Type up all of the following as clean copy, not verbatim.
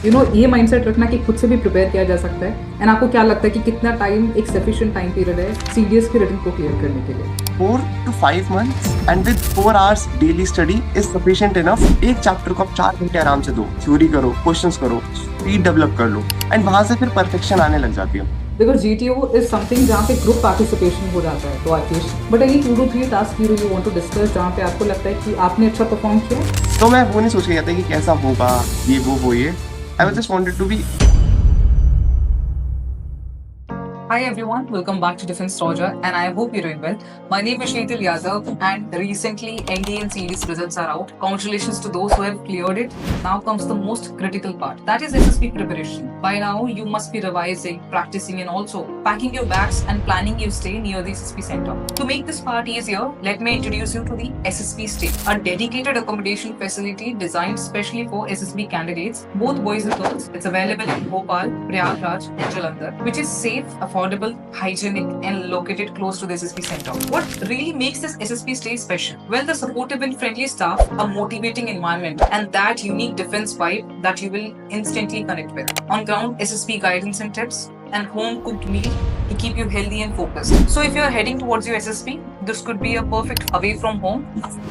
ये माइंडसेट रखना कि खुद से भी प्रिपेयर किया जा सकता है। एंड आपको क्या लगता है कि कितना टाइम एक सफिशिएंट टाइम पीरियड है सीडीएस की रिटर्न को क्लियर करने के लिए? 4 to 5 months and with 4 hours daily study is sufficient enough। एक चैप्टर को आप 4 घंटे आराम से दो, थ्योरी करो, क्वेश्चंस करो, स्पीड डेवलप कर लो एंड वहां से फिर परफेक्शन आने लग जाती है। बिकॉज जीटीओ इज समथिंग जहाँ पे ग्रुप पार्टिसिपेशन हो जाता है। तो Aakesh, but any 2 to 3 task you want to discuss जहाँ पे आपको लगता है कि आपने अच्छा परफॉर्म किया? तो मैं वो नहीं सोच के गया था कि कैसा होगा, ये वो ये। I was just wanted to be. Hi everyone, welcome back to Defense Roger, and I hope you're doing well. My name is Sheetal Yadav, and recently NDA and series results are out. Congratulations to those who have cleared it. Now comes the most critical part, that is SSB preparation. By now, you must be revising, practicing, and also packing your bags and planning your stay near the SSB center. To make this part easier, let me introduce you to the SSB stay, a dedicated accommodation facility designed specially for SSB candidates, both boys and girls. It's available in Bhopal, Prayagraj, and Jalandhar, which is safe, affordable, hygienic, and located close to the SSB center. What really makes this SSB stay special? Well, the supportive and friendly staff, a motivating environment, and that unique defense vibe that you will instantly connect with. On ground, SSB guidance and tips, and home cooked meal to keep you healthy and focused. So if you are heading towards your SSB, this could be a perfect away from home.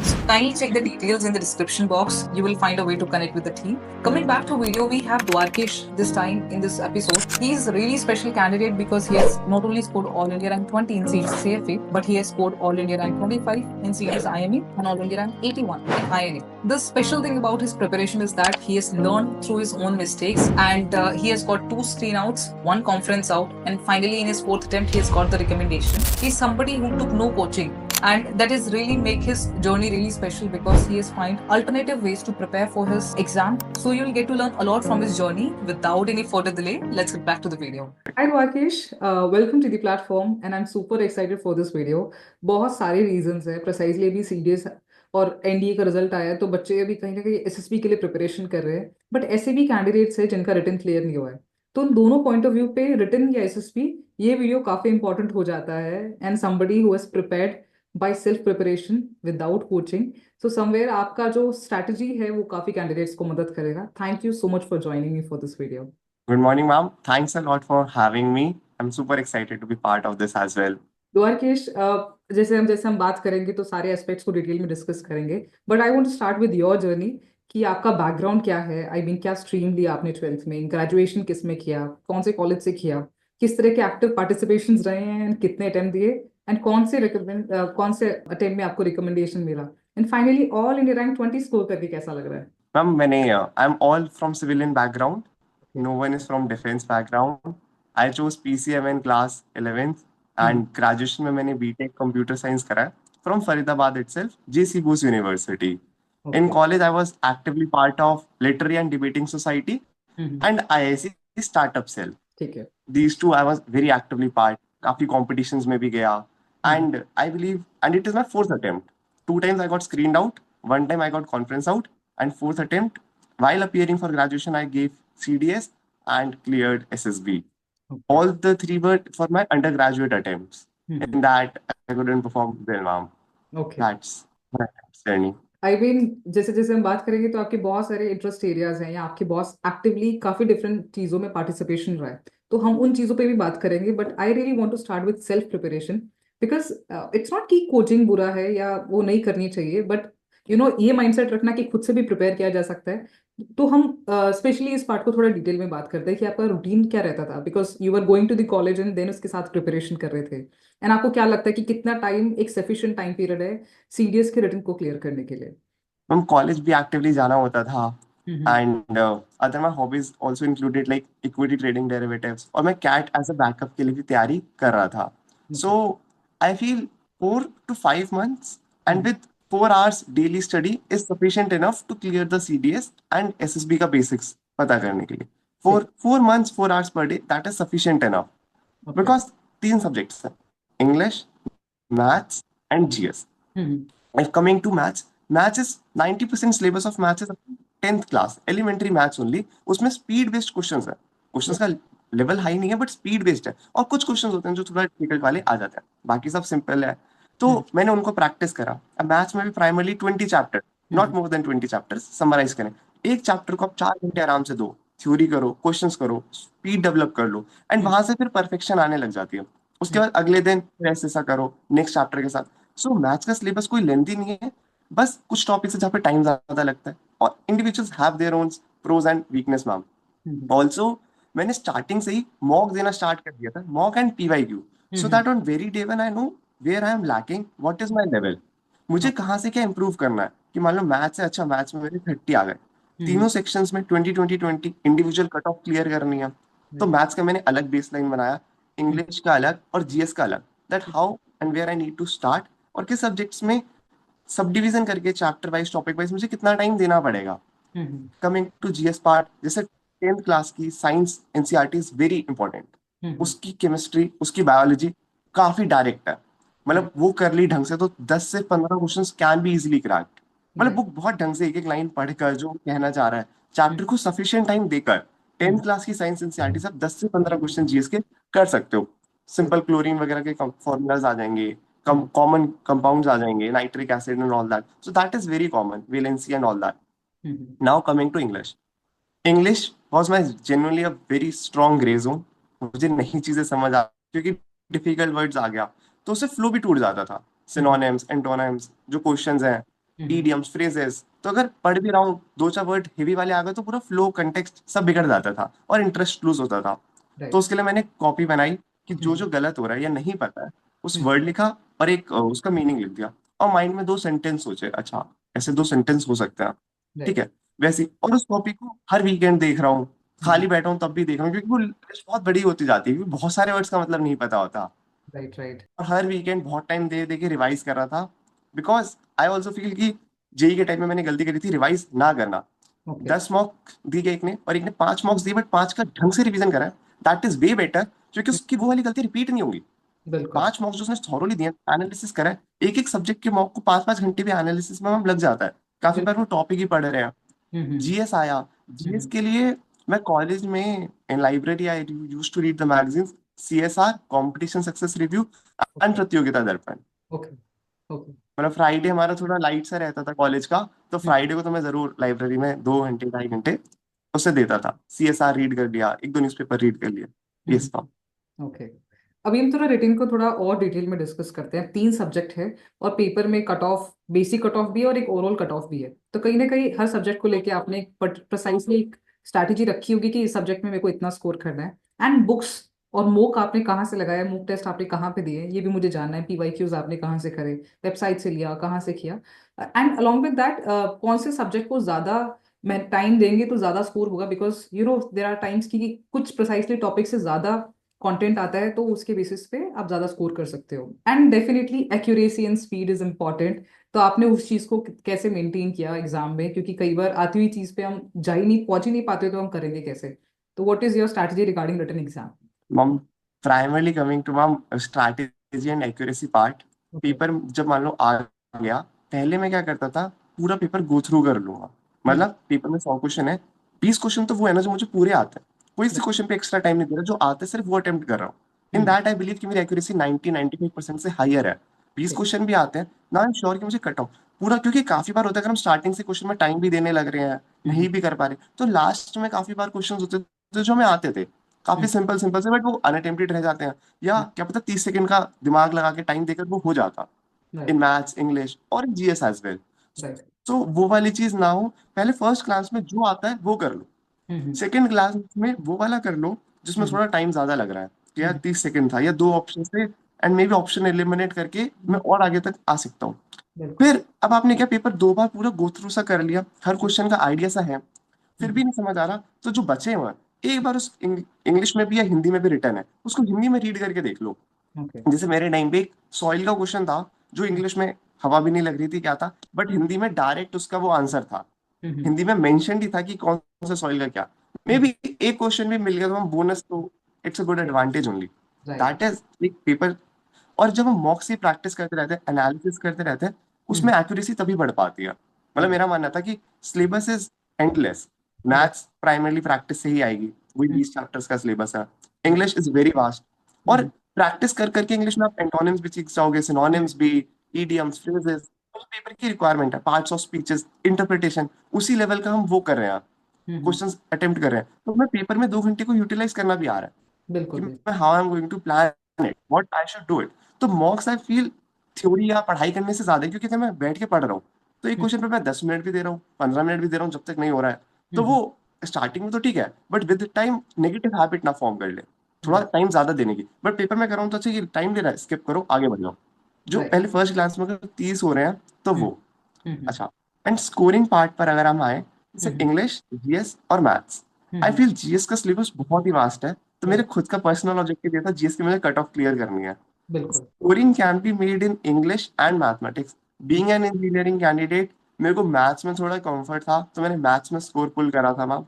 So kindly check the details in the description box. You will find a way to connect with the team. Coming back to video, we have Dwarkesh this time in this episode. He is a really special candidate because he has not only scored All India rank 20 in series CFA, but he has scored All India rank 25 in series IME and All India rank 81 in INA. The special thing about his preparation is that he has learned through his own mistakes, and he has got 2 screen outs, 1 conference out, and finally in his 4th attempt he has got the recommendation. He's somebody who took no coaching, and that is really make his journey really special because he has find alternative ways to prepare for his exam. So you'll get to learn a lot from his journey. Without any further delay, let's get back to the video. Hi Dwarkesh, welcome to the platform, and I'm super excited for this video. बहुत सारे reasons है, precisely अभी CDS और NDA का result आया है तो बच्चे अभी कहीं ना कहीं एसएसबी के लिए प्रिपरेशन कर रहे हैं, बट ऐसे भी कैंडिडेट्स हैं जिनका रिटन क्लियर नहीं हुआ है। तो उन दोनों पॉइंट ऑफ व्यू पे रिटन या एसएसबी, ये वीडियो काफी इंपॉर्टेंट हो जाता है। And somebody who has prepared by self preparation without coaching, so somewhere आपका जो स्ट्रैटेजी है वो काफी कैंडिडेट्स को मदद करेगा। Thank you so much for joining me for this video. Good morning, ma'am. Thanks a lot for having me. I'm super excited to be part of this as well. Dwarkesh, जैसे हम बात करेंगे तो सारे एस्पेक्ट्स को डिटेल में discuss करेंगे, but I want to start with your journey कि आपका बैकग्राउंड क्या है। आई मीन क्या स्ट्रीम लिया आपने 12th में, ग्रेजुएशन किस में किया, कौन से कॉलेज से किया, किस तरह के एक्टिव पार्टिसिपेशंस रहे हैं, कितने अटेम्प्ट दिए, एंड कौन से अटेम्प्ट में आपको रिकमेंडेशन मिला, and finally all India rank 20 score करके कैसा लग रहा है? Ma'am, I'm all from civilian background. No one is from defense background. I chose PCM in class 11th and graduation में मैंने BTech Computer Science करा है from Faridabad itself, JC Bose University. In college, I was actively part of Literary and Debating Society and IIC Startup Cell. ठीक है। These two, I was very actively part. काफी competitions में भी गया. And I believe, and it is my 4th attempt. 2 times I got screened out. 1 time I got conference out. And 4th attempt, while appearing for graduation, I gave CDS and cleared SSB. All the 3 were for my undergraduate attempts. In that, I couldn't perform well, ma'am. Okay. That's my journey. I mean जैसे जैसे हम बात करेंगे तो आपके बहुत सारे interest areas हैं या आपके बहुत एक्टिवली काफी डिफरेंट चीजों में पार्टिसिपेशन रहा है, तो हम उन चीजों पे भी बात करेंगे। But I really want to start with self preparation because it's not कि कोचिंग बुरा है या वो नहीं करनी चाहिए, बट ये माइंडसेट रखना कि खुद से भी प्रिपेयर किया जा सकता है। तो हम स्पेशली इस पार्ट को थोड़ा डिटेल में बात करते हैं कि आपका रूटीन क्या रहता था, because you are going to the college and then उसके साथ प्रिपरेशन कर रहे थे। एंड आपको क्या लगता है कि कितना टाइम एक सफिशिएंट टाइम पीरियड है सीडीएस के रिटन को क्लियर करने के लिए? हम कॉलेज भी एक्टिवली जाना होता था and other my hobbies also included like equity trading derivatives, और मैं कैट एज अ बैकअप के लिए भी तैयारी कर रहा था। So I feel 4 to 5 months and with 4 hours daily study is sufficient enough to clear the CDS and SSB का बेसिक्स पता करने के लिए। 4 months 4 hours per day, that is sufficient enough because 3 subjects हैं, English, maths and GS. If coming to maths, maths is 90% syllabus of maths is 10th class elementary maths only. उसमें speed based questions है, questions का level high नहीं है but speed based है, और कुछ questions होते हैं जो थोड़ा डिफिकल्ट वाले आ जाते हैं, बाकी सब सिंपल है। तो मैंने उनको प्रैक्टिस करा। अब मैथ्स में भी primarily 20 chapter, not more than 20 chapters summarise करें। एक चैप्टर को आप 4 घंटे आराम से दो, थ्योरी करो, क्वेश्चंस करो, स्पीड डेवलप कर लो, एंड वहां से फिर परफेक्शन आने लग जाती है। उसके बाद अगले दिन फिर ऐसा करो नेक्स्ट चैप्टर के साथ। सो मैथ्स का सिलेबस कोई लेंथी नहीं है, बस कुछ टॉपिक्स है जहाँ पे टाइम ज्यादा लगता है, और individuals have their own pros and weakness ma'am. Also मैंने स्टार्टिंग से ही मॉक देना स्टार्ट कर दिया था, mock and PYQ, so that on very day when I know where I am lacking, what is my level, मुझे कहाँ से क्या इंप्रूव करना है। कि मान लो मैथ्स है, अच्छा मैथ्स में मेरे 30 आ गए, तीनों सेक्शंस में 20 20 20 इंडिविजुअल कट ऑफ क्लियर करनी है, तो मैथ्स का मैंने अलग बेस लाइन बनाया, इंग्लिश का अलग और जीएस का अलग, that how and where I need to start, और किस सब्जेक्ट्स में सब डिवीजन करके चैप्टर वाइज टॉपिक वाइज मुझे कितना टाइम देना पड़ेगा। कमिंग टू जीएस पार्ट, जैसे 10th क्लास की science NCERT is very important, उसकी केमिस्ट्री उसकी बायोलॉजी काफी डायरेक्ट है, मतलब वो कर ली ढंग से तो 10 से 15 questions can be easily cracked, मतलब बुक बहुत ढंग से एक एक लाइन पढ़कर जो कहना चाह रहा है चैप्टर को सफिशिएंट टाइम देकर 10th क्लास की साइंस एनसीईआरटी से आप 10 से 15 क्वेश्चन जीएस के कर सकते हो। सिंपल क्लोरीन वगैरह के फॉर्मूलाज आ जाएंगे, कॉमन कंपाउंड्स आ जाएंगे, nitric acid and all that, so that is very common, valency and all that. Now coming to English, English was my genuinely a very strong grey zone, मुझे नई चीजें समझ आ, क्योंकि डिफिकल्ट वर्ड्स आ गया तो उससे फ्लो भी टूट जाता था, सिनोनिम्स एंटोनिम्स जो क्वेश्चंस हैं, इडियम्स फ्रेजेस, तो अगर पढ़ भी रहा हूँ दो चार वर्ड हेवी वाले आ गए तो पूरा फ्लो कंटेक्स्ट सब बिगड़ जाता था और इंटरेस्ट लूज होता था। तो उसके लिए मैंने कॉपी बनाई कि जो जो गलत हो रहा है या नहीं पता है उस वर्ड लिखा और एक उसका मीनिंग लिख दिया, और माइंड में दो सेंटेंस सोचे, अच्छा ऐसे दो सेंटेंस हो सकते हैं, ठीक है, वैसे ही। और उस कॉपी को हर वीकेंड देख रहा हूँ, खाली बैठा हूँ तब भी देख रहा हूँ, क्योंकि वो लिस्ट बहुत बड़ी होती जाती है, क्योंकि बहुत सारे वर्ड्स का मतलब नहीं पता होता, राइट राइट। और हर वीकेंड बहुत टाइम दे दे के रिवाइज कर रहा था, बिकॉज आई ऑल्सो फील कि जेई के टाइम में मैंने गलती करी थी रिवाइज ना करना। ओके। 10 मॉक दी गई एक ने और एक ने 5 मॉक्स दिए, बट 5 का ढंग से रिवीजन करा है, दैट इज वे बेटर, क्योंकि उसकी वो वाली गलती रिपीट नहीं होगी। बिल्कुल। 5 मॉक्स जो उसने थॉरोली दिए, एनालिसिस करा है, एक एक सब्जेक्ट के मॉक को 5 5 घंटे भी एनालिसिस में हम लग जाता है, काफी बार वो बिल्कुल। टॉपिक ही पढ़ रहे हैं। जीएस आया, जीएस के लिए मैं कॉलेज में in library I use to read the magazines, CSR Competition Success Review and okay Pratiyogita Darpan, okay okay. मतलब फ्राइडे हमारा थोड़ा लाइट सा रहता था कॉलेज का, तो फ्राइडे को तो मैं जरूर लाइब्रेरी में 2 घंटे 2.5 घंटे उससे देता था, सीएसआर रीड कर लिया, एक दो न्यूज़पेपर रीड कर लिया, ये सब। ओके। अभी हम थोड़ा रिटिन को थोड़ा और डिटेल में डिस्कस करते हैं। 3 सब्जेक्ट है और पेपर में cut off, basic cut off भी है और एक ओवरऑल कट ऑफ भी है, तो कहीं ना कहीं हर सब्जेक्ट को लेके आपने एक प्रिसाइसली एक स्ट्रैटेजी रखी होगी कि इस सब्जेक्ट में मेरे को इतना स्कोर करना है। एंड बुक्स और मोक आपने कहाँ से लगाया, मोक टेस्ट आपने कहाँ पे दिए, ये भी मुझे जानना है। पीवाईक्यूज आपने कहाँ से करे, वेबसाइट से लिया, कहाँ से किया। एंड अलॉन्ग विद दैट कौन से सब्जेक्ट को ज्यादा मैं टाइम देंगे तो ज्यादा स्कोर होगा, because you know there are times की कुछ प्रिसाइसली टॉपिक से ज्यादा कंटेंट आता है तो उसके बेसिस पे आप ज्यादा स्कोर कर सकते हो। And definitely accuracy and speed is important. तो आपने उस चीज को कैसे मेंटेन किया एग्जाम में, क्योंकि कई बार आती हुई चीज पे हम जा ही नहीं, पहुंच ही नहीं पाते, तो हम करेंगे कैसे। तो what is your strategy regarding written exam. Hmm primarily coming to hmm strategy and accuracy part, okay. Paper जब मान लो आ गया, पहले मैं क्या करता था, पूरा पेपर गो थ्रू कर लूंगा, मतलब पेपर में 100 क्वेश्चन है, 20 क्वेश्चन तो वो है ना जो मुझे पूरे आते हैं, कोई सी क्वेश्चन पे एक्स्ट्रा टाइम नहीं दे रहा, जो आते हैं सिर्फ वो अटेम्प्ट कर रहा हूँ। इन दैट आई बिलीव कि मेरी एक्यूरेसी 90 95% से हायर है, 20 क्वेश्चन भी आते हैं ना, आई एम श्योर कि मुझे कट ऑफ पूरा, क्योंकि काफी बार होता है अगर हम स्टार्टिंग से क्वेश्चन में टाइम भी देने लग रहे हैं, नहीं भी कर पा रहे, तो लास्ट में काफी बार क्वेश्चन होते थे जो हमें आते थे, काफी सिंपल सिंपल से, बट वो अनअटेम्प्टेड रह जाते हैं, या क्या पता 30 सेकंड का दिमाग लगा के टाइम देकर वो हो जाता, इन राइट मैथ्स इंग्लिश और in GS as well. Right. तो वो वाली चीज ना हो, पहले फर्स्ट क्लास में जो आता है वो कर लो, सेकंड क्लास में वो वाला कर लो जिसमें थोड़ा टाइम ज्यादा लग रहा है, कि यार 30 सेकंड था या दो ऑप्शन थे, and may be option eliminate करके मैं और आगे तक आ सकता हूँ। बिल्कुल। फिर अब आपने क्या पेपर 2 बार पूरा गो थ्रू सा कर लिया, हर क्वेश्चन का आइडिया सा है, फिर भी नहीं समझ आ रहा, तो जो बचे हुए हैं, एक बार उस इंग्लिश में भी या हिंदी में भी रिटर्न है उसको हिंदी में रीड करके देख लो। ओके। जैसे मेरे टाइम पे एक सॉइल का क्वेश्चन था, जो इंग्लिश में हवा भी नहीं लग रही थी क्या था, बट हिंदी में डायरेक्ट उसका वो आंसर था, हिंदी में मेंशन ही था कि कौन सा सॉइल का क्या, मे बी एक क्वेश्चन भी मिल गया तो हम बोनस, तो it's a good advantage only, right. That is एक पेपर। और जब हम मॉक से प्रैक्टिस करते रहते हैं, एनालिसिस करते रहते हैं, उसमें एक्यूरेसी तभी बढ़ पाती है। मतलब मेरा मानना था कि syllabus is endless, maths primarily practice से ही आएगी, वही 20 चैप्टर्स का सिलेबस है, इंग्लिश इज वेरी वास्ट, और प्रैक्टिस कर करके इंग्लिश में आप एंटोनिम्स भी सीख जाओगे, सिनोनिम्स भी, इडियम्स फ्रेजेस, तो पेपर की रिक्वायरमेंट है, पार्ट्स ऑफ स्पीचेस इंटरप्रिटेशन, उसी लेवल का हम वो कर रहे हैं। हम्म, क्वेश्चंस अटेम्प्ट कर रहे हैं, तो मैं पेपर में 2 घंटे को यूटिलाइज करना भी आ रहा है बिल्कुल कि बिल्कुल। मैं how I am going to plan it, what I should do it. तो मॉक्स आई फील थ्योरी या पढ़ाई करने से ज्यादा है, क्योंकि जब मैं बैठ के पढ़ रहा हूँ तो एक हम्म, क्वेश्चन पे मैं 10 मिनट भी दे रहा हूँ, 15 मिनट भी दे रहा हूँ, जब तक नहीं हो रहा है तो हम्म, वो स्टार्टिंग में तो ठीक है, but with time negative habit ना फॉर्म कर ले, थोड़ा राइट टाइम ज्यादा देने की। बट पेपर में कर रहा हूँ तो अच्छा, ये टाइम दे रहा है, स्किप करो आगे बढ़ जाओ। जो राइट। पहले फर्स्ट क्लास में अगर 30 हो रहे हैं तो हम्म, वो हम्म, अच्छा। एंड स्कोरिंग पार्ट पर अगर हम आए, जैसे हम्म, इंग्लिश, जीएस और मैथ्स, आई हम्म, फील जीएस का सिलेबस बहुत ही वास्ट है, तो मेरे राइट खुद का पर्सनल ऑब्जेक्टिव ये था जीएस की मुझे कट ऑफ क्लियर करनी है। बिल्कुल। Scoring can be made in English and mathematics. Being an engineering candidate, मेरे को मैथ्स में थोड़ा कंफर्ट था, तो मैंने मैथ्स में स्कोर पुल करा था ma'am.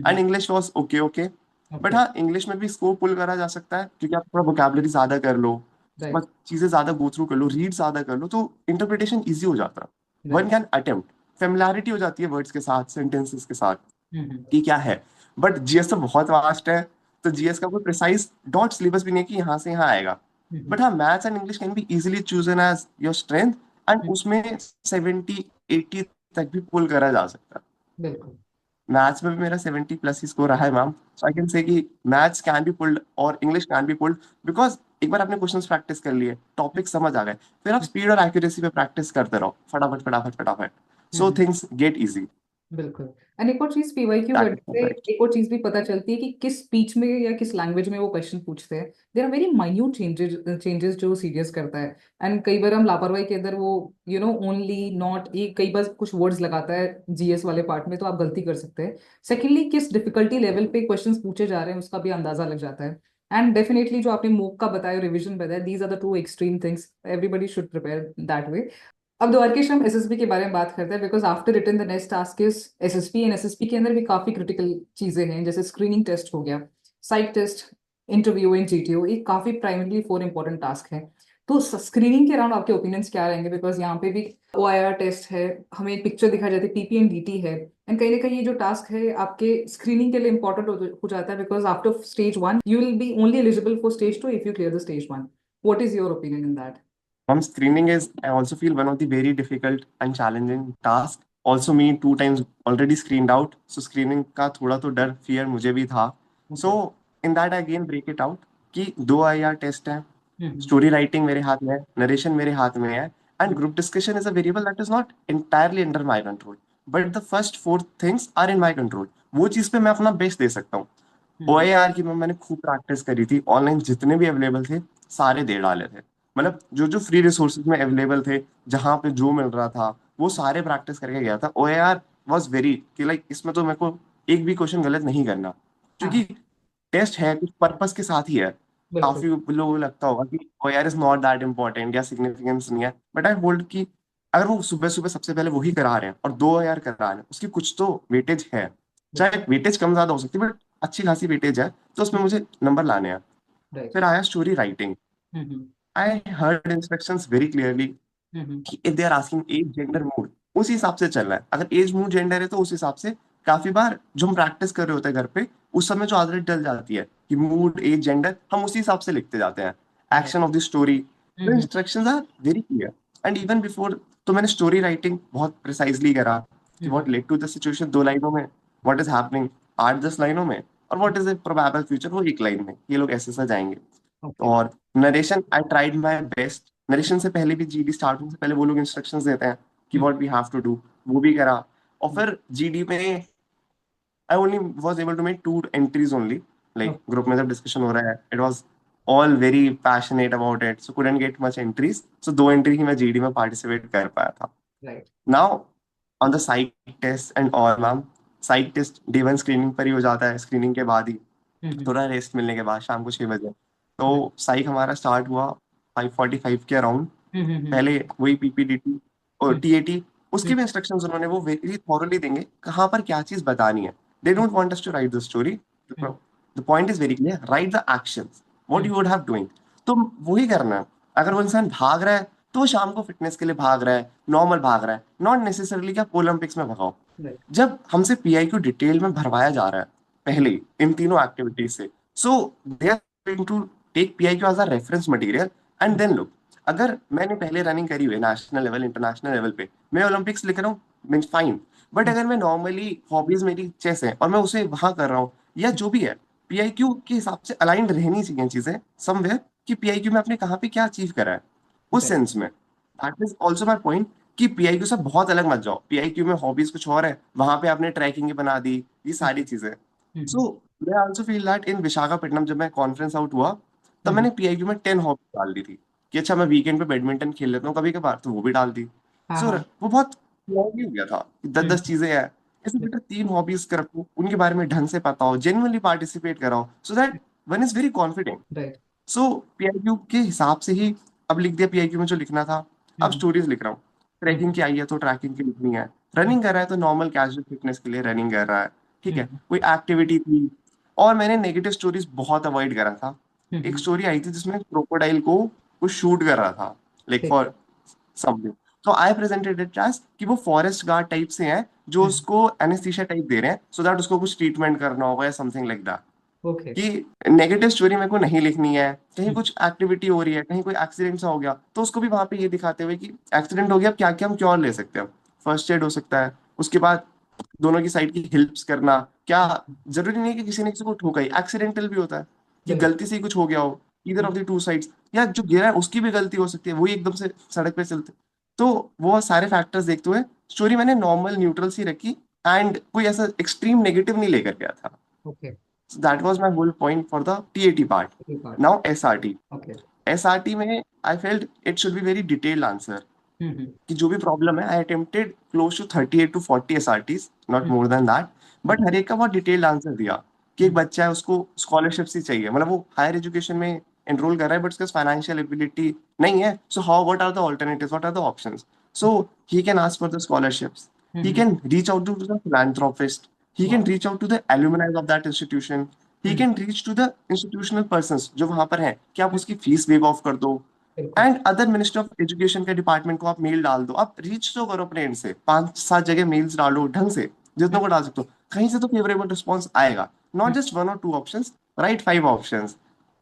And English was okay okay. But okay. हाँ, इंग्लिश में भी स्कोर पुल करा जा सकता है, क्योंकि आप थोड़ा वोकैबुलरी ज्यादा कर लो, उसके राइट बाद चीजें ज्यादा गो थ्रू कर लो, रीड ज्यादा कर लो, तो इंटरप्रिटेशन ईजी हो जाता है। One right. Can attempt, familiarity हो जाती है वर्ड्स के साथ, सेंटेंसेस के साथ हम्म, कि क्या है। बट जीएस तो बहुत वास्ट है, तो जीएस का कोई प्रिसाइज डॉट सिलेबस भी नहीं है कि यहाँ से यहाँ आएगा। हम्म, बट हाँ, maths and English can be easily chosen as your strength, and hmm, उसमें 70-80 तक भी पुल करा जा सकता है। बिल्कुल। मैथ्स में भी मेरा 70+ ही स्कोर रहा है ma'am, so I can say कि मैथ्स कैन बी पुल्ड और English can be pulled, because एक बार आपने क्वेश्चंस प्रैक्टिस कर लिए, टॉपिक समझ आ गए, फिर आप स्पीड और एक्यूरेसी पे प्रैक्टिस करते रहो, फटाफट फटाफट फटाफट, सो हम्म, थिंग्स गेट इजी। बिल्कुल। एंड एक और चीज पीवाईक्यू दैट करने इज माय से पॉइंट। एक और चीज भी पता चलती है कि किस स्पीच में या किस लैंग्वेज में वो क्वेश्चन पूछते हैं। There are very minute changes changes जो सीरियस करता है। एंड कई बार हम लापरवाही के अंदर वो ओनली नॉट ये कई बार कुछ वर्ड्स लगाता है जीएस वाले पार्ट में, तो आप गलती कर सकते हैं। सेकेंडली, किस डिफिकल्टी लेवल पे क्वेश्चंस पूछे जा रहे हैं उसका भी अंदाजा लग जाता है। एंड डेफिनेटली जो आपने मोक का बताया, रिविजन बताया, these are the two extreme things, everybody should prepare that way. अब द्वारकेश हम एसएसबी के बारे में बात करते हैं, because after written the next task is SSB. And SSB के अंदर भी काफी क्रिटिकल चीजें हैं, जैसे स्क्रीनिंग टेस्ट हो गया, psych test, interview in GTO, ये काफी प्राइमरली 4 इंपॉर्टेंट टास्क है। तो स्क्रीनिंग के अराउंड आपके ओपिनियंस क्या रहेंगे? बिकॉज यहाँ पे भी ओआईआर टेस्ट है, हमें एक पिक्चर दिखाई जाती है, पीपी एंड डीटी है। एंड कहीं ना कहीं ये जो टास्क है आपके स्क्रीनिंग के लिए इंपॉर्टेंट हो जाता है, because after stage 1 you will be only eligible for stage 2 if you clear the stage 1। What is your opinion in that? Screening is, I also feel, one of the very difficult and challenging task. Also, me 2 times already screened out. So screening का थोड़ा तो डर, fear मुझे भी था. So okay. in that I again break it out कि 2 IR test है, हम्म, story writing मेरे हाथ में है, नरेशन मेरे हाथ में है, and hmm, group discussion is a variable that is not entirely under my control, but the first 4 things are in my control. वो चीज पे मैं अपना बेस्ट दे सकता हूँ। हम्म, OAR की मैंने खूब प्रैक्टिस करी थी, ऑनलाइन जितने भी अवेलेबल थे सारे दे डाले थे, हम्म, मतलब जो जो फ्री रिसोर्सेज में अवेलेबल थे, जहां पे जो मिल रहा था वो सारे प्रैक्टिस करके गया था। OAR वाज वेरी कि लाइक इसमें तो मेरे को एक भी क्वेश्चन गलत नहीं करना, क्योंकि हाँ टेस्ट है कुछ पर्पस के साथ ही है। बिल्कुल। काफी लोगों को लगता होगा कि OAR is not that important या सिग्निफिकेंस नहीं है, बट आई होल्ड कि अगर वो सुबह सुबह सबसे पहले वही करा रहे हैं और 2 OAR करा रहे हैं, उसकी कुछ तो वेटेज है। बिल्कुल। चाहे वेटेज कम ज्यादा हो सकती है, बट अच्छी खासी वेटेज है, तो उसमें मुझे नंबर लाने हैं। राइट। फिर आया story writing. Hmm, I heard instructions very clearly hmm, कि if they are asking as gender mood, उस हिसाब से चलना है। अगर एज मूड जेंडर है तो उस हिसाब से, काफी बार जो हम प्रैक्टिस कर रहे होते हैं घर पे, उस समय जो आदत डल जाती है कि मूड एज जेंडर, हम उसी हिसाब से लिखते जाते हैं। Right. Action of the story, the hmm, instructions are very clear. And even before, तो मैंने स्टोरी राइटिंग बहुत प्रिसाइजली करा कि hmm, what led to the situation 2 लाइनों में, व्हाट इज हैपनिंग 8-10 लाइनों में, और what is the probable future वो 1 लाइन में, ये लोग ऐसे ऐसे जाएंगे। ओके। और narration, I tried my best. Narration से पहले भी, जीडी स्टार्ट होने से पहले वो लोग इंस्ट्रक्शंस देते हैं कि hmm, what we have to do, वो भी करा। और फिर जीडी में I only was able to make 2 entries only, like okay. Group में जब डिस्कशन हो रहा है, it was all very passionate about it, so couldn't get much entries, so 2 entry ही मैं जीडी में पार्टिसिपेट कर पाया था। Right. Now on the site test and all ma'am, site test day 1 screening पर ही हो जाता है, स्क्रीनिंग के बाद ही, हम्म, थोड़ा रेस्ट मिलने के बाद शाम को 6 बजे। राइट। तो साइक हमारा स्टार्ट हुआ 5:45 के अराउंड। हम्म, पहले वही पीपीडीटी और हम्म, टीएटी, उसके हम्म, भी इंस्ट्रक्शंस उन्होंने वो वेरी थॉरली देंगे कहाँ पर क्या चीज बतानी है। They don't want us to write the story, hmm, the point is very clear, write the actions what hmm, you would have doing. तो वही करना है। अगर वो इंसान भाग रहा है तो वो शाम को फिटनेस के लिए भाग रहा है, नॉर्मल भाग रहा है, नॉट नेसेसरली कि आप ओलंपिक्स में भगाओ। राइट। जब हमसे पीआई को डिटेल में भरवाया जा रहा है हम्म, पहले ही इन तीनों एक्टिविटीज से, so they are going to take PI को as a reference material. And then look, अगर मैंने पहले रनिंग करी हुई है नेशनल लेवल इंटरनेशनल लेवल पे, मैं ओलंपिक्स लिख रहा हूँ, मीन फाइन। बट अगर मैं नॉर्मली हॉबीज मेरी चेस है और मैं उसे वहां कर रहा हूँ या जो भी है, पीआईक्यू के हिसाब से अलाइंड रहनी चाहिए चीजें समवेयर, कि पीआईक्यू में आपने कहाँ पे क्या अचीव करा है उस Right. सेंस में। That is also my point, कि पीआईक्यू से बहुत अलग मत जाओ। पीआईक्यू में हॉबीज कुछ और है, वहां पे आपने ट्रैकिंग बना दी, ये सारी चीजें। Mhm. सो मैं also feel that in Visakhapatnam जब मैं कॉन्फ्रेंस आउट हुआ, तब Mhm. मैंने पीआईक्यू में 10 हॉबीज डाल दी थी, कि अच्छा मैं वीकेंड पे बैडमिंटन खेल लेता हूँ कभी कभार, तो वो भी डाल दी। हाँ सो हाँ। वो बहुत लॉन्ग हो गया था कि 10-10 हम्म। चीजें हैं। इससे बेटर 3 हॉबीज कर रखो, उनके बारे में ढंग से पता हो, जेन्युइनली पार्टिसिपेट कराओ, so that one is very confident. Right. So PIQ के हिसाब से ही अब लिख दिया पीआईक्यू में जो लिखना था। अब हम्म। स्टोरीज लिख रहा हूँ। ट्रैकिंग हम्म। की आई है तो ट्रैकिंग की लिखनी है। रनिंग कर रहा है तो नॉर्मल कैजुअल फिटनेस के लिए रनिंग कर रहा है। ठीक है, हम्म। कोई एक्टिविटी थी। और मैंने नेगेटिव स्टोरीज बहुत अवॉइड करा था। एक हम्म। स्टोरी आई थी जिसमें क्रोकोडाइल को कुछ शूट कर रहा था, लाइक ठीक है। For something. तो आई प्रेजेंटेड इट एज कि वो फॉरेस्ट गार्ड टाइप से हैं, जो हम्म। उसको एनेस्थीसिया टाइप दे रहे हैं, सो दैट उसको कुछ ट्रीटमेंट करना होगा या समथिंग लाइक दैट। ओके। कि नेगेटिव स्टोरी मेरे को नहीं लिखनी है। कहीं हम्म। कुछ एक्टिविटी हो रही है, कहीं कोई एक्सीडेंट सा हो गया, तो उसको भी वहां पे ये दिखाते हुए कि एक्सीडेंट हो गया, अब क्या क्या हम क्योर ले सकते हैं। फर्स्ट एड हो सकता है, उसके बाद दोनों की साइड की हेल्प्स करना। क्या जरूरी नहीं है कि किसी ने किसी को ठोका ही, एक्सीडेंटल भी होता है कि राइट। गलती से ही कुछ हो गया हो, इधर ऑफ द टू साइड्स, या जो गिरा है उसकी भी गलती हो सकती है, वही एकदम से सड़क पे चलते। तो वो सारे फैक्टर्स देखते हुए स्टोरी मैंने नॉर्मल न्यूट्रल सी रखी, एंड कोई ऐसा एक्सट्रीम नेगेटिव नहीं लेकर गया था। Okay. So that was my whole point for the TAT part. ये बात। Now SRT. ओके। SRT में I felt it should be very detailed answer, हम्म। कि जो भी प्रॉब्लम है, I attempted close to 38 to 40 SRTs, not hmm. more than that. But hmm. हर एक का बहुत डिटेल्ड आंसर दिया, कि एक हम्म। बच्चा है उसको स्कॉलरशिप ही चाहिए, मतलब वो हायर एजुकेशन में एनरोल कर रहा है बट उसके पास फाइनेंशियल एबिलिटी नहीं है। So how, what are the alternatives, what are the options. So he can ask for the scholarships, he hmm. can reach out to the philanthropist, he can वाह। reach out to the alumni of that institution, he hmm. can reach to the institutional persons जो वहां पर हैं, कि आप हम्म। उसकी fees wave of कर दो। बिल्कुल। And other minister of education के डिपार्टमेंट को आप मेल डाल दो, आप रीच तो करो अपने एंड से, 5-7 जगह मेल्स डालो ढंग से, जितनों को डाल सकते हो, कहीं से तो फेवरेबल रिस्पॉन्स आएगा। Not hmm. Just 1 or 2 options, right 5 options.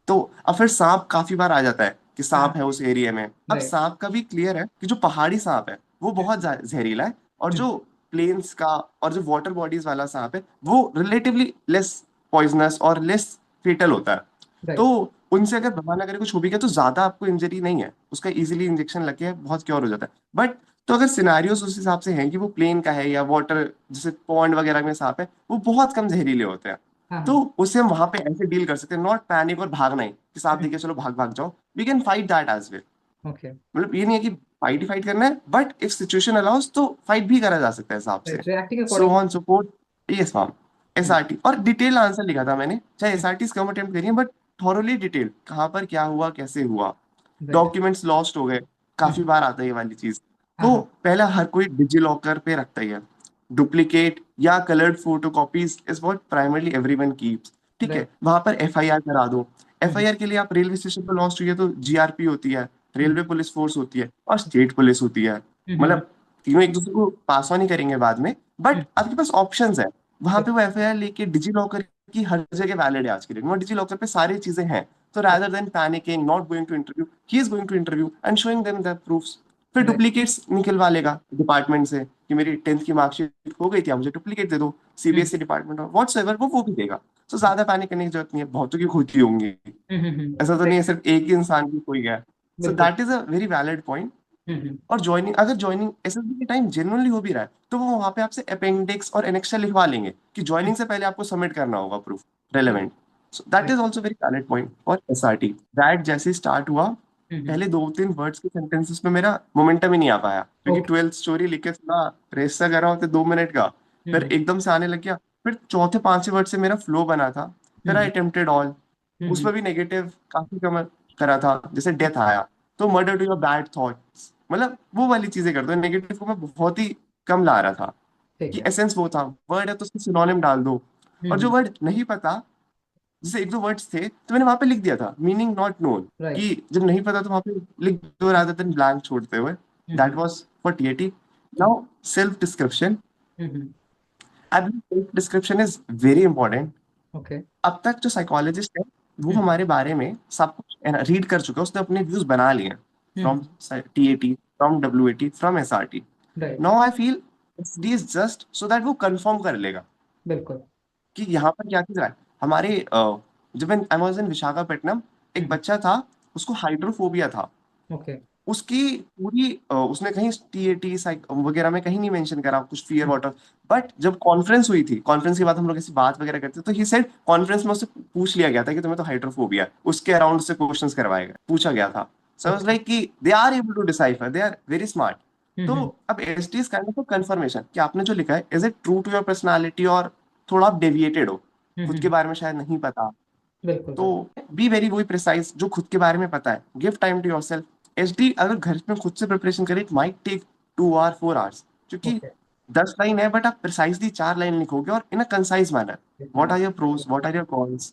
तो अब फिर सांप काफी बार आ जाता है कि सांप हाँ। है उस एरिया में। अब राइट। सांप का भी क्लियर है कि जो पहाड़ी सांप है वो बहुत जहरीला है, और हम्म। जो प्लेन्स का और जो वाटर बॉडीज वाला सांप है वो रिलेटिवली लेस पॉइजनस और लेस फेटल होता है। तो राइट। उनसे अगर भगवान ना करे कुछ हो भी गया तो ज्यादा आपको इंजरी नहीं है, उसका इजीली इंजेक्शन लग के बहुत क्योर हो जाता है। बट तो अगर सिनारियोस उस हिसाब से हैं कि वो प्लेन का है या वाटर जैसे पॉन्ड वगैरह में सांप है, वो बहुत कम जहरीले होते हैं। हाँ तो हाँ। उससे हम वहां पे ऐसे डील कर सकते हैं, नॉट पैनिक और भागना ही कि सांप हम्म। देखे चलो भाग भाग जाओ। We can fight that as well. Okay. मतलब ये नहीं है कि फाइट ही फाइट करना है, बट इफ सिचुएशन अलाउस तो फाइट भी करा जा सकता है हिसाब से। Right, reacting so according. On support, yes ma'am. SRT और डिटेल आंसर लिखा था मैंने, चाहे एसआरटी कम अटेम्प्ट करिए बट थॉरोली डिटेल, कहाँ पर क्या हुआ कैसे हुआ। राइट। डॉक्यूमेंट्स लॉस्ट हो गए, काफी बार आता है ये वाली चीज। हाँ तो हाँ। पहला हर कोई डिजी लॉकर पे रखता ही है। डुप्लीकेट या coloured photo copies is what primarily everyone keeps. ठीक है, राइट। वहां पर एफआईआर करा दो। हम्म। एफआईआर के लिए आप रेलवे स्टेशन पर लॉस्ट हुई है तो जीआरपी होती है, हम्म। रेलवे पुलिस फोर्स होती है और स्टेट पुलिस होती है। हम्म। मतलब तीनों एक दूसरे को पास ऑन ही करेंगे बाद में, बट हम्म। आपके पास ऑप्शंस है। वहां पे वो एफआईआर लेके डिजी लॉकर की हर जगह वैलिड है आज के लिए, डिजी लॉकर पे सारी चीजें हैं। तो rather than panicking, not going to interview, he is going to interview and showing them the proofs. फिर राइट। डुप्लीकेट्स निकलवा लेगा डिपार्टमेंट से, कि मेरी 10th की मार्कशीट हो गई थी, आप मुझे डुप्लीकेट दे दो। हम्म। सीबीएसई डिपार्टमेंट और व्हाट्सएवर वो भी देगा। तो ज्यादा पैनिक करने की जरूरत नहीं है, बहुतों की होती होंगी। ऐसा तो नहीं राइट। है सिर्फ एक ही इंसान की कोई है। सो बिल्कुल। That is a very valid point. Hmm. और ज्वाइनिंग, अगर ज्वाइनिंग एसएसबी के टाइम जेन्युइनली हो भी रहा है, तो वो वहां पे आपसे अपेंडिक्स और एनेक्स्टर लिखवा लेंगे कि ज्वाइनिंग से पहले आपको सबमिट करना होगा proof relevant. So that is right. Also very valid point for SRT. That जैसे स्टार्ट हुआ, हम्म। पहले 2-3 वर्ड्स के सेंटेंसेस में मेरा मोमेंटम ही नहीं आ पाया, क्योंकि ओके। 12th स्टोरी लिख के थोड़ा रेस सा कर रहा होता 2 मिनट का, फिर हम्म। एकदम से आने लग गया। फिर चौथे 5वें वर्ड से मेरा फ्लो बना था। फिर आई हम्म। अटेम्प्टेड ऑल, हम्म। उसमें भी नेगेटिव काफी कम करा था, जैसे डेथ आया तो murder to your bad thoughts, मतलब वो वाली चीजें करते हैं। नेगेटिव को मैं बहुत ही कम ला रहा था, ठीक कि है। एसेंस वो था, वर्ड है तो उसको सिनोनिम डाल दो। और जो हम्म। वर्ड नहीं पता, जैसे 1-2 वर्ड्स थे तो मैंने वहां पे लिख दिया था मीनिंग नॉट नोन, राइट। कि जब नहीं पता तो वहां पे लिख दो रादर देन ब्लैंक छोड़ते हुए। That hmm. Was for TAT. Now self description. Hmm. I believe self description is very important. Okay. अब तक जो साइकोलॉजिस्ट है वो हम्म। हमारे बारे में सब कुछ रीड कर चुका है, उसने अपने व्यूज बना लिए हैं, from hmm. TAT, from WAT, from SRT. Right. Now I feel SD is just so that वो कंफर्म कर लेगा बिल्कुल। कि यहाँ पर क्या चीज रहा है। हमारे जब आई वाज इन विशाखापट्टनम, एक हम्म। बच्चा था, उसको हाइड्रोफोबिया था। ओके। उसकी पूरी उसने कहीं टीएटी वगैरह में कहीं नहीं मेंशन करा कुछ फियर वाटर। बट जब कॉन्फ्रेंस हुई थी, कॉन्फ्रेंस के बाद हम लोग ऐसी बात वगैरह करते तो ही सेड, कॉन्फ्रेंस में उससे पूछ लिया गया था कि तुम्हें तो हाइड्रोफोबिया है। उसके अराउंड से क्वेश्चंस करवाए गए, पूछा गया था। So I was okay. Like कि they are able to decipher, they are very smart. तो हम्म। अब SD is kind of confirmation कि आपने जो लिखा है is it true to your personality, और थोड़ा आप डेविएटेड हो, खुद के हम्म। बारे में शायद नहीं पता। बिल्कुल तो बिल्कुल। बी वेरी वही प्रिसाइज जो खुद के बारे में पता है, give time to yourself. HD अगर घर में खुद से प्रिपरेशन करे, it might take 2 hour 4 hours, क्योंकि ओके। 10 लाइन है बट आप प्रिसाइजली 4 लाइन लिखोगे और in a concise manner. What are your pros, what are your cons,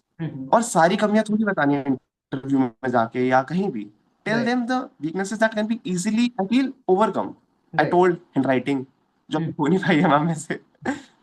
और सारी कमियां थोड़ी बतानी है इंटरव्यू में जाके या कहीं भी। Tell right. Them the weaknesses that can be easily I feel overcome. I right. Told hand writing, जो अभी हो नहीं पाई है मैम में से।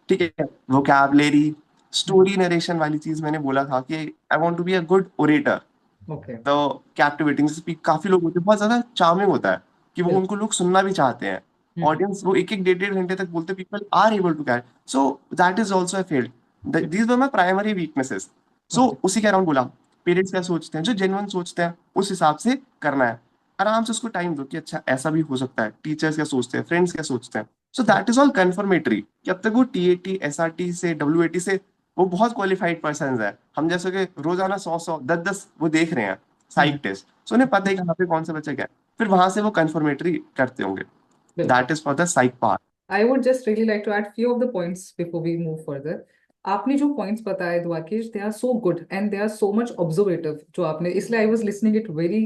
ठीक है, वोकैबुलरी, स्टोरी नरेशन वाली चीज मैंने बोला था कि I want to be a good orator. Okay. तो कैप्टिवेटिंग स्पीक, काफी लोग होते हैं बहुत ज्यादा चार्मिंग होता है कि वो, उनको लोग सुनना भी चाहते हैं। बिल्कुल। ऑडियंस वो एक एक 1.5 घंटे तक बोलते, people are able to catch. So that is also I field these were my primary weaknesses. So okay. उसी के अराउंड बोला, पेरेंट्स क्या सोचते हैं, जो जेन्युइन सोचते हैं उस हिसाब से करना है। आराम से उसको टाइम दो कि अच्छा ऐसा भी हो सकता है, टीचर्स क्या सोचते हैं, फ्रेंड्स क्या सोचते हैं। सो दैट इज ऑल कंफर्मेटरी कि अब तक वो टीएटी एसआरटी से डब्ल्यूएटी से वो बहुत क्वालिफाइड पर्सन है। हम जैसे कि रोजाना 100 100 10 10 वो देख रहे हैं साइक टेस्ट, सो उन्हें पता है कि कहाँ पे कौन सा बच्चा क्या है। फिर वहां से वो कंफर्मेटरी करते होंगे। बिल्कुल। That is for the psych part. I would just really like to add few of the points before we move further. आपने जो points बताए द्वाकेश, they are so good and they are so much observative. जो आपने, इसलिए I was listening it very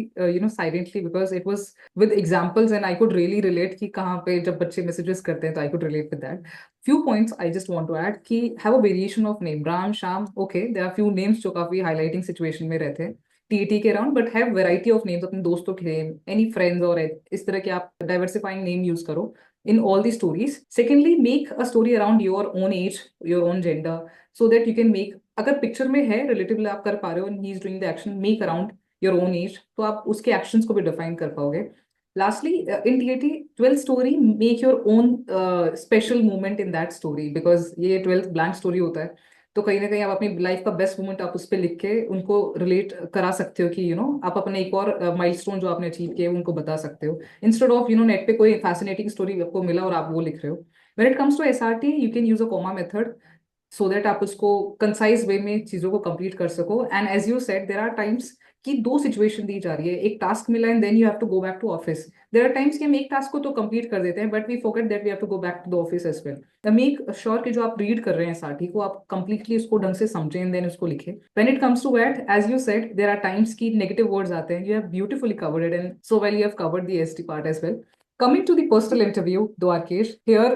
silently because it was with examples and I could really relate कि कहाँ पे जब बच्चे messages करते हैं तो I could relate with that. Few points I just want to add कि have a variation of name. Ram, Sham, okay, there are few names जो काफी highlighting situation में रहते हैं टीटी के around, but have variety of names अपने दोस्तों के नेम, एनी फ्रेंड्स, और इस तरह के आप डाइवर्सिफाइंग नेम यूज करो in all the stories. Secondly, make a story around your own age, your own gender, so that you can make, अगर पिक्चर में है रिलेटिव आप कर पा रहे हो and he is doing the action, make around your own age, तो आप उसके actions को भी define कर पाओगे. Lastly, in TAT 12th story, make your own special moment in that story, because ये 12th blank story होता है, तो कहीं ना कहीं आप अपनी लाइफ का बेस्ट मोमेंट आप उस पर लिख के उनको रिलेट करा सकते हो कि आप अपने एक और माइलस्टोन जो आपने अचीव किए उनको बता सकते हो, इंस्टेड ऑफ नेट पे कोई फैसिनेटिंग स्टोरी आपको मिला और आप वो लिख रहे हो. When it comes to SRT, you can use a comma method so that आप उसको कंसाइज वे में चीजों को कंप्लीट कर सको. And as you said, there are times कि दो सिचुएशन दी जा रही है, एक टास्क मिला and then you have to go back to office. There are times कि हम एक टास्क को तो कंप्लीट कर देते हैं but we forget that we have to go back to the office as well. The make sure कि जो आप रीड कर रहे हैं साठी को आप कंप्लीटली उसको ढंग से समझें एंड देन उसको लिखें. When it comes to that, as you said, there are times की नेगेटिव वर्ड्स आते हैं. You have beautifully covered it and so well you have covered the ST part as well. Coming to the personal interview, Dwarkesh, here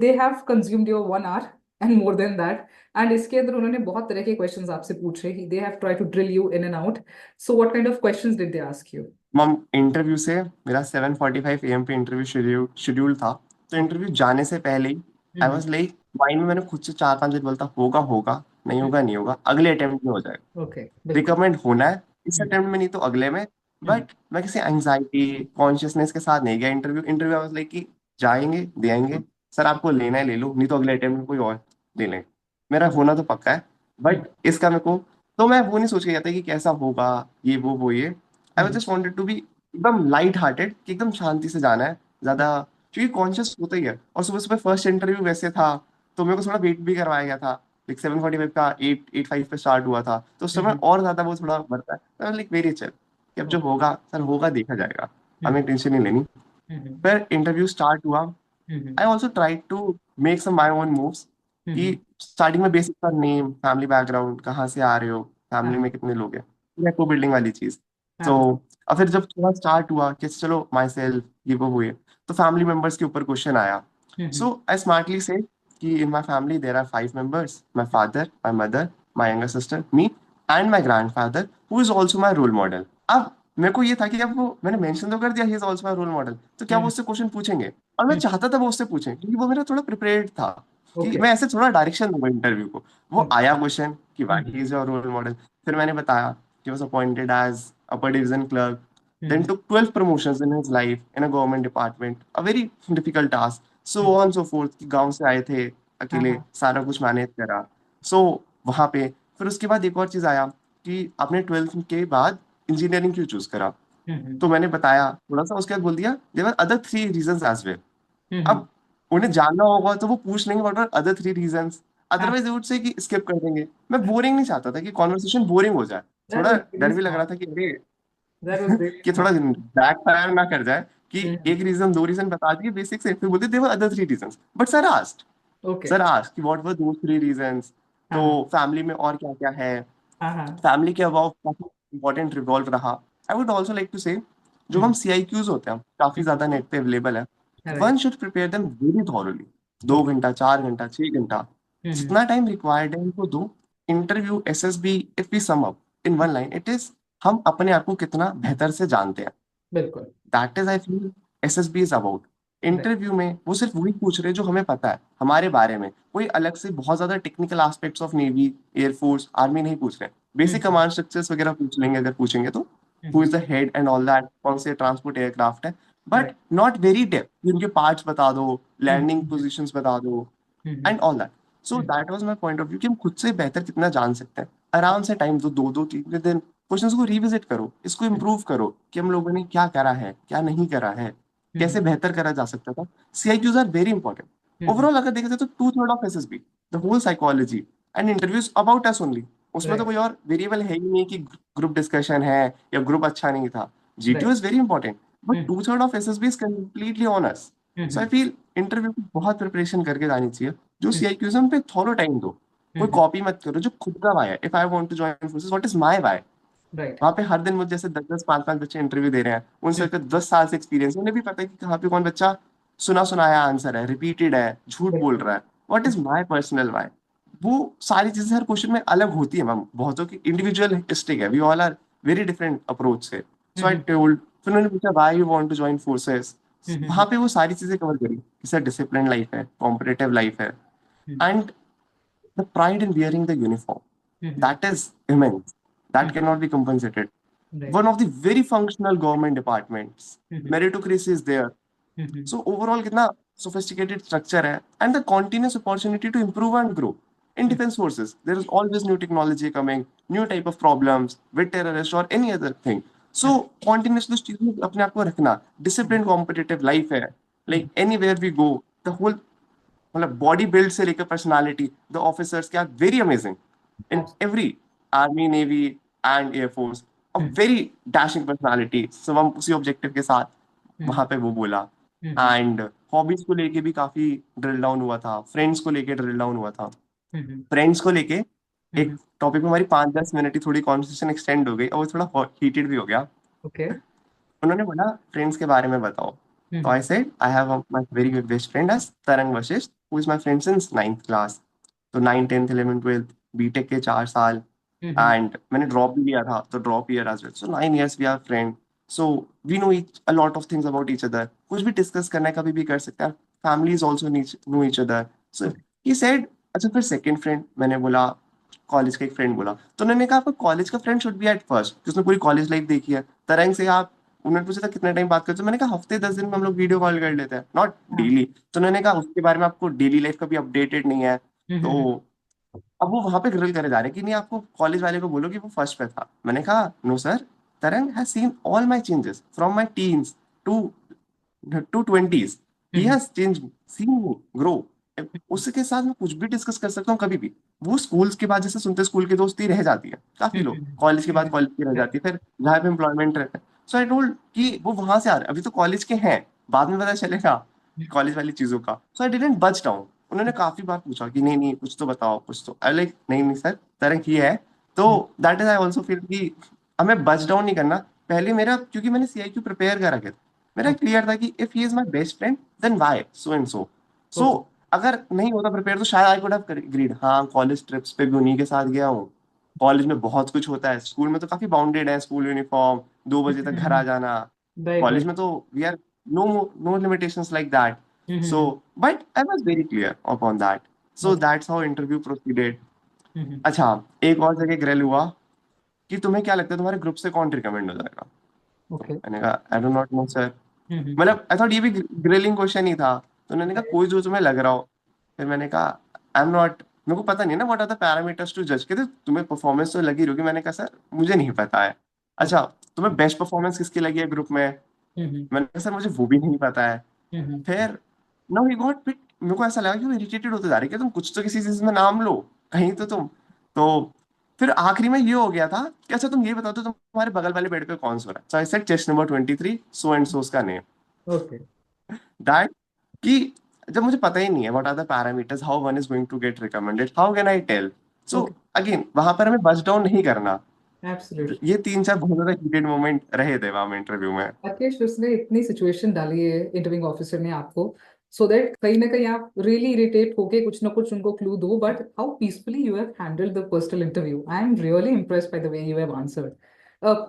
they have consumed your 1 hour and more than that. And इसके अंदर उन्होंने बहुत तरह के questions आपसे पूछे. They have try to drill you in and out. So what kind of questions did they ask you? मम interview से, मेरा 7:45 AM पे इंटरव्यू शेड्यूल था। तो इंटरव्यू जाने से पहले ही आई हम्म. वाज लाइक, माइंड में मैंने खुद से 4 5 दिन बोलता, होगा होगा, नहीं होगा नहीं होगा, अगले अटेम्प्ट में हो जाएगा। ओके. बिल्कुल. रिकमेंड होना है इस हम्म. अटेम्प्ट में, नहीं तो अगले में। हम्म. बट मैं किसी एंजाइटी कॉन्शियसनेस के साथ नहीं गया interview. Interview I was like कि जाएंगे दे आएंगे, सर आपको लेना है ले लो, नहीं तो अगले अटेम्प्ट में कोई और ले लेंगे। मेरा होना तो पक्का है, हम्म. बट इसका मेरे को, तो मैं वो नहीं सोच के जाता कि कैसा होगा, ये वो ये। I was hmm. Just wanted to be एकदम लाइट हार्टेड कि एकदम शांति से जाना है ज्यादा, क्योंकि कॉन्शियस होता ही है। और सुबह सुबह फर्स्ट इंटरव्यू वैसे था, तो मेरे को थोड़ा वेट भी करवाया गया था। लाइक 7:45 का 8:85 पे स्टार्ट हुआ था, तो उस समय हम्म. और ज्यादा वो थोड़ा बढ़ता है। लाइक वेरी चिल कि अब जो होगा सर होगा, देखा जाएगा, हम्म. हमें टेंशन नहीं लेनी। हम्म. फिर इंटरव्यू स्टार्ट हुआ। Hmm. I also try to make some my own moves, कि हम्म. स्टार्टिंग में बेसिक सा नेम, फैमिली बैकग्राउंड, कहाँ से आ रहे हो, फैमिली हाँ. में कितने लोग हैं, रेपो बिल्डिंग वाली चीज। तो हाँ. और फिर जब थोड़ा स्टार्ट हुआ कि चलो माई सेल्फ ये वो हुए, तो फैमिली मेंबर्स के ऊपर क्वेश्चन आया। हम्म. सो आई स्मार्टली से कि in my family there are 5 members, my father, my mother, my younger sister, me, and my grandfather who is also my role model. अब मेरे को ये था कि अब वो मैंने मेंशन तो कर दिया he is also my role model, तो क्या वो हम्म. उससे क्वेश्चन पूछेंगे। और मैं हम्म. चाहता था वो उससे पूछे, क्योंकि वो मेरा थोड़ा प्रिपेयर्ड था कि ओके. मैं ऐसे थोड़ा डायरेक्शन दूंगा इंटरव्यू को। वो ओके. आया क्वेश्चन कि hmm. Why is your role model. फिर मैंने बताया कि was appointed as upper division clerk, then hmm. took 12 promotions in his life in a government department, a very difficult task. So on so fourth कि गांव से आए थे, हाँ अकेले हाँ। सारा कुछ मैनेज करा। सो वहां पे फिर उसके बाद एक और चीज आया कि आपने 12th के बाद इंजीनियरिंग क्यों चूज करा। हम्म तो मैंने बताया थोड़ा सा, उसके बाद बोल दिया there are other 3 reasons as well. Hmm. अब उन्हें जानना होगा तो वो पूछ लेंगे व्हाट आर अदर 3 रीजंस, हाँ, अदरवाइज दे वुड से कि स्किप कर देंगे। मैं बोरिंग नहीं चाहता था कि कॉन्वर्सेशन बोरिंग हो जाए। दैट थोड़ा वाज डर रियली भी लग रहा स्मार्ट। था कि अरे दैट वाज रियली कि थोड़ा स्मार्ट। बैक फायर ना कर जाए कि एक रीजन दो रीजन बता दिए बेसिक से, फिर बोलते there are other 3 reasons, but sir asked, okay. Sir asked कि व्हाट वर दोस 3 रीजंस। हाँ तो हाँ फैमिली में और क्या क्या है, हाँ हाँ। फैमिली के अबाउ काफी इंपॉर्टेंट रिवॉल्व रहा। I would also like to say जो हम CIQs होते हैं काफी ज्यादा नेट पे अवेलेबल है, one right. Should prepare them very thoroughly. दो ओके। घंटा 4 घंटा 6 घंटा हम्म। जितना टाइम रिक्वायर्ड है उनको दो। Interview SSB, if we sum up in one line it is हम अपने आप को कितना बेहतर से जानते हैं। बिल्कुल। That is I feel SSB is about. Right. Interview में वो सिर्फ वही पूछ रहे हैं जो हमें पता है हमारे बारे में, कोई अलग से बहुत ज्यादा technical aspects of navy, air force, army नहीं पूछ रहे। बेसिक हम्म कमांड स्ट्रक्चर्स वगैरह पूछ लेंगे अगर पूछेंगे तो, who hmm. Is the head and all that, कौन से ट्रांसपोर्ट एयरक्राफ्ट है, but right. Not very depth, उनके पार्ट्स बता दो, लैंडिंग हम्म पोजिशंस बता दो hmm and all that. So that was my point of view कि हम खुद से बेहतर कितना जान सकते हैं। आराम से टाइम दो, 2-2 3 दिन क्वेश्चंस को रिविजिट करो, इसको इम्प्रूव करो कि हम लोगों ने क्या करा है क्या नहीं करा है, कैसे बेहतर करा जा सकता था। CIQs are very important. Hmm. Overall अगर देखा जाए तो 2/3 of SSB, the whole psychology and interviews about us only. उसमें तो राइट कोई और वेरिएबल है ही नहीं कि ग्रुप डिस्कशन है या ग्रुप अच्छा नहीं था। GTO right. Is very important, but hmm 2/3 of SSB is completely on us. So I hmm. Feel interview की बहुत प्रिपरेशन करके जानी चाहिए। जो हम्म CIQs पे थोड़ा टाइम दो, कोई हम्म। कॉपी मत करो, जो खुद का वाई है। If I want to join forces what is my why. Right. वहां पे हर दिन मुझे जैसे 10-10 5-5 बच्चे इंटरव्यू दे रहे हैं, उनसे हम्म। अगर 10 साल से एक्सपीरियंस है, उन्हें भी पता है कि कहाँ पे कौन बच्चा सुना सुनाया आंसर है, रिपीटेड है, झूठ बोल बिल्कुल। रहा है। What is my personal why. वो सारी चीजें हर क्वेश्चन में अलग होती है मैम, बहुतों की इंडिविजुअलिस्टिक है, we all are very different approach से। सो आई हम्म टोल्ड, फिर उन्होंने पूछा why you want to join forces. Hmm. वहां पे वो सारी चीजें कवर करी कि सर डिसिप्लिन लाइफ है, कॉम्पिटिटिव लाइफ है, and the pride in wearing the uniform, that is immense. That cannot be compensated. Right. One of the very functional government departments. Meritocracy is there. So overall कितना sophisticated structure है, and the continuous opportunity to improve and grow. In defense forces, there is always new technology coming, new type of problems with terrorists or any other thing. So continuously उस चीज में अपने आप को रखना, disciplined competitive life है, like anywhere we go, the whole मतलब body build से लेकर पर्सनालिटी, द ऑफिसर्स के are very amazing in every army navy and air force, a very dashing personality. सब हम उसी ऑब्जेक्टिव के साथ वहां पे वो बोला। एंड हॉबीज को लेके भी काफी ड्रिल डाउन हुआ था, फ्रेंड्स को लेके ड्रिल डाउन हुआ था। फ्रेंड्स को लेके एक टॉपिक में हमारी 5-10 मिनट की थोड़ी कॉन्वर्सेशन एक्सटेंड हो गई और वो थोड़ा हीटेड भी हो गया। ओके। उन्होंने बोला फ्रेंड्स के बारे में बताओ। तो I said I have my very good best friend as Tarang Vashishtha, who is my friend since 9th class. तो 9 10th 11th 12th बीटेक के 4 साल, एंड मैंने ड्रॉप भी लिया था तो drop year as well, so 9 years we are friend. So we know each a lot of things about each other, कुछ भी डिस्कस करना है कभी भी कर सकते हैं। Families also know each other. So he said अच्छा फिर सेकंड फ्रेंड, मैंने बोला कॉलेज का एक फ्रेंड बोला। तो उन्होंने कहा आपका कॉलेज का friend should be at first, उसने पूरी कॉलेज लाइफ देखी है। तरंग से आप, उन्होंने पूछा था कितने टाइम बात करते हो, मैंने कहा हफ्ते 10 दिन में हम लोग वीडियो कॉल कर लेते हैं, नॉट डेली। तो उन्होंने कहा उसके बारे में आपको डेली लाइफ का भी अपडेटेड नहीं है। तो अब वो वहां पे ग्रिल करे जा रहे हैं कि नहीं आपको कॉलेज वाले को बोलो कि वो फर्स्ट पे था। मैंने कहा no sir, Tarang has seen all my changes from my teens to to 20s। He has change, seen me grow. उसके साथ मैं कुछ भी डिस्कस कर सकता हूँ कभी भी। वो स्कूल्स के बाद जैसे सुनते स्कूल की दोस्ती रह जाती है, काफी लोग कॉलेज के बाद कॉलेज की रह जाती है, फिर जहाँ पे एम्प्लॉयमेंट रहता है। सो आई टोल्ड कि वो वहां से आ रहे हैं, अभी तो कॉलेज के हैं, बाद में पता चलेगा कॉलेज वाली चीजों का। सो आई डिडंट बच डाउन। उन्होंने काफी बार पूछा कि नहीं नहीं कुछ तो बताओ कुछ तो, आई लाइक नहीं नहीं सर तरह की है। तो that is I also feel कि हमें बच डाउन नहीं करना। पहले मेरा, क्योंकि मैंने CIQ प्रिपेयर करा था, मेरा क्लियर था कि if he is my best friend then why so and so. So अगर नहीं होता प्रिपेयर तो शायद आई कुड हैव एग्रीड, हाँ कॉलेज ट्रिप्स पे भी उन्हीं के साथ गया हूँ, कॉलेज में बहुत कुछ होता है, स्कूल में तो काफी बाउंडेड है, स्कूल यूनिफॉर्म 2 बजे तक घर आ जाना। Right college right. में तो we are no no limitations like that. So but I was very clear upon that. So okay. That's how interview proceeded. अच्छा, एक और जगह ग्रिल हुआ कि तुम्हें क्या लगता है तुम्हारे ग्रुप से कौन रिकमेंड हो जाएगा। तो ओके। मैंने कहा I do not know sir. मतलब आई थॉट ये भी ग्रिलिंग क्वेश्चन ही था। तो उन्होंने कहा कोई जो तुम्हें लग रहा हो। फिर मैंने कहा आई एम नॉट, मेरे को पता नहीं ना what are the parameters to जज, कहते तुम्हें परफॉर्मेंस तो लगी होगी। मैंने कहा सर मुझे नहीं पता है। अच्छा, तुम्हें बेस्ट परफॉर्मेंस किसकी लगी है ग्रुप में? हम्म मैंने कहा सर मुझे वो भी नहीं पता है। हम्म फिर नो ही गॉट पिट, मेरे को ऐसा लगा कि वो इरिटेटेड होते जा रहे कि तुम कुछ तो किसी चीज में नाम लो, कहीं तो तुम। तो फिर आखिरी में ये हो गया था कि अच्छा तुम ये बताओ तो तुम्हारे बगल वाले बेड पे कौन सो रहा है? So I said chest number 23, so and so उसका नेम। ओके दैट कि जब मुझे पता ही नहीं है what are the parameters, how one is going to get recommended, how can I tell? So okay again वहां पर हमें बस डाउन नहीं करना। एब्सोल्युटली। ये तीन चार बहुत ज्यादा हीटेड मोमेंट रहे थे वहां में इंटरव्यू में। राकेश, उसने इतनी सिचुएशन डाली है इंटरव्यूइंग ऑफिसर ने आपको, सो दैट कहीं ना कहीं आप रियली इरिटेट होके कुछ ना कुछ उनको क्लू दो, but how peacefully you have handled the personal interview. I am really impressed by the way you have answered.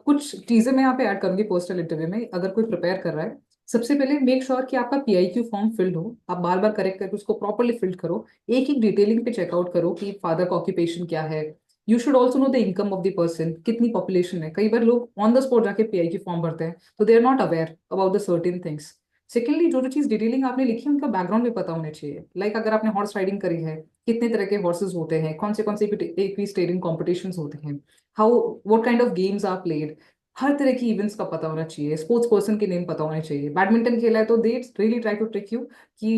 कुछ चीजें मैं यहाँ पे ऐड करूंगी पर्सनल इंटरव्यू में, अगर कोई प्रिपेयर कर रहा है। सबसे पहले मेक श्योर कि आपका पीआईक्यू फॉर्म फिल्ड हो, आप बार बार करेक्ट करके उसको प्रॉपरली फिल्ड करो। एक एक डिटेलिंग पे चेकआउट करो कि फादर का ऑक्यूपेशन क्या है। You should also know the income of the person, कितनी पॉपुलेशन है। कई बार लोग ऑन द स्पॉट जाके पीआईक्यू फॉर्म भरते हैं, तो they are not aware about the certain things. Secondly, जो जो चीज डिटेलिंग आपने लिखी है उनका बैकग्राउंड भी पता होना चाहिए। लाइक अगर आपने हॉर्स राइडिंग करी है, कितने तरह के हॉर्सेस होते हैं, कौन से इक्विस्टेरियन कॉम्पिटिशन्स होते हैं, how what kind of games are played. हर तरह की इवेंट्स का पता होना चाहिए। स्पोर्ट्स पर्सन के नेम पता होने चाहिए। बैडमिंटन खेला है तो they really try to trick you कि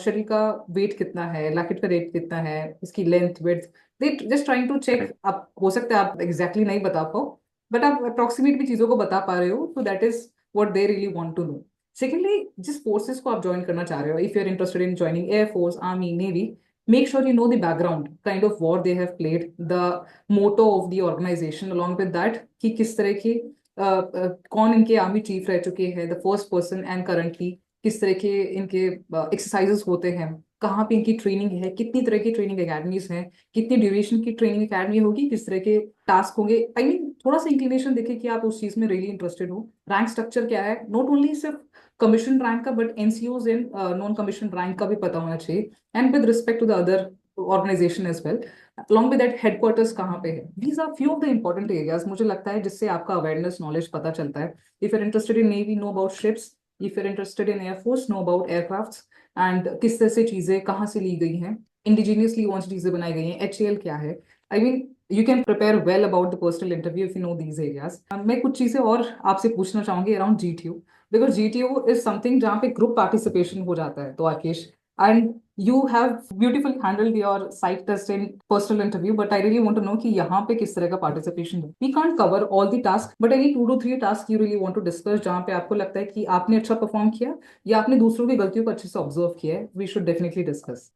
शरीर का वेट कितना है, रैकेट का रेट कितना है, इसकी length width. They just trying to check. Correct. आप हो सकता है आप एग्जैक्टली नहीं बता पाओ, बट आप अप्रोक्सीमेट भी चीजों को बता पा रहे हो, तो that is what they really want to know. Secondly, जिस फोर्सेस को आप ज्वाइन करना चाह रहे हो, if you are interested in joining air force, army, navy, make sure you know the background, kind of war they have played, the motto of the organisation along with that, कि किस तरह की कौन इनके आर्मी चीफ रह चुके हैं, the first person and currently, किस तरह के इनके एक्सरसाइजेस होते हैं, कहाँ पे इनकी ट्रेनिंग है, कितनी तरह की ट्रेनिंग एकेडमीज हैं, कितनी ड्यूरेशन की ट्रेनिंग एकेडमी होगी, किस तरह के टास्क होंगे। आई मीन थोड़ा सा इंक्लिनेशन देखे कि आप उस चीज में रियली इंटरेस्टेड हो। रैंक स्ट्रक्चर क्या है, नॉट ओनली सिर्फ कमीशन रैंक का, but NCOs and non commission rank का भी पता होना चाहिए, and with respect to the other organisation as well. along with that, headquarters कहाँ पे है। These are few of the important areas, मुझे लगता है, जिससे आपका अवेयरनेस नॉलेज पता चलता है। If you're interested in navy, know about ships. If you're interested in air force, know about aircrafts, and किस तरह से चीजें कहाँ से ली गई हैं, इंडिजीनियसली कौन सी चीजें बनाई गई हैं, एचएएल क्या है। I mean you can prepare well about the personal interview if you know these areas. मैं कुछ चीजें और आपसे पूछना चाहूंगी around GTU, because GTU is something जहाँ पे ग्रुप पार्टिसिपेशन हो जाता है। तो Aakesh, and you have beautifully handled your psych test in personal interview, but I really want to know कि यहाँ पे किस तरह का participation है। We can't cover all the tasks, but any 2 to 3 tasks you really want to discuss जहाँ पे आपको लगता है कि आपने अच्छा परफॉर्म किया या आपने दूसरों की गलतियों को अच्छे से ऑब्जर्व किया है, we should definitely discuss.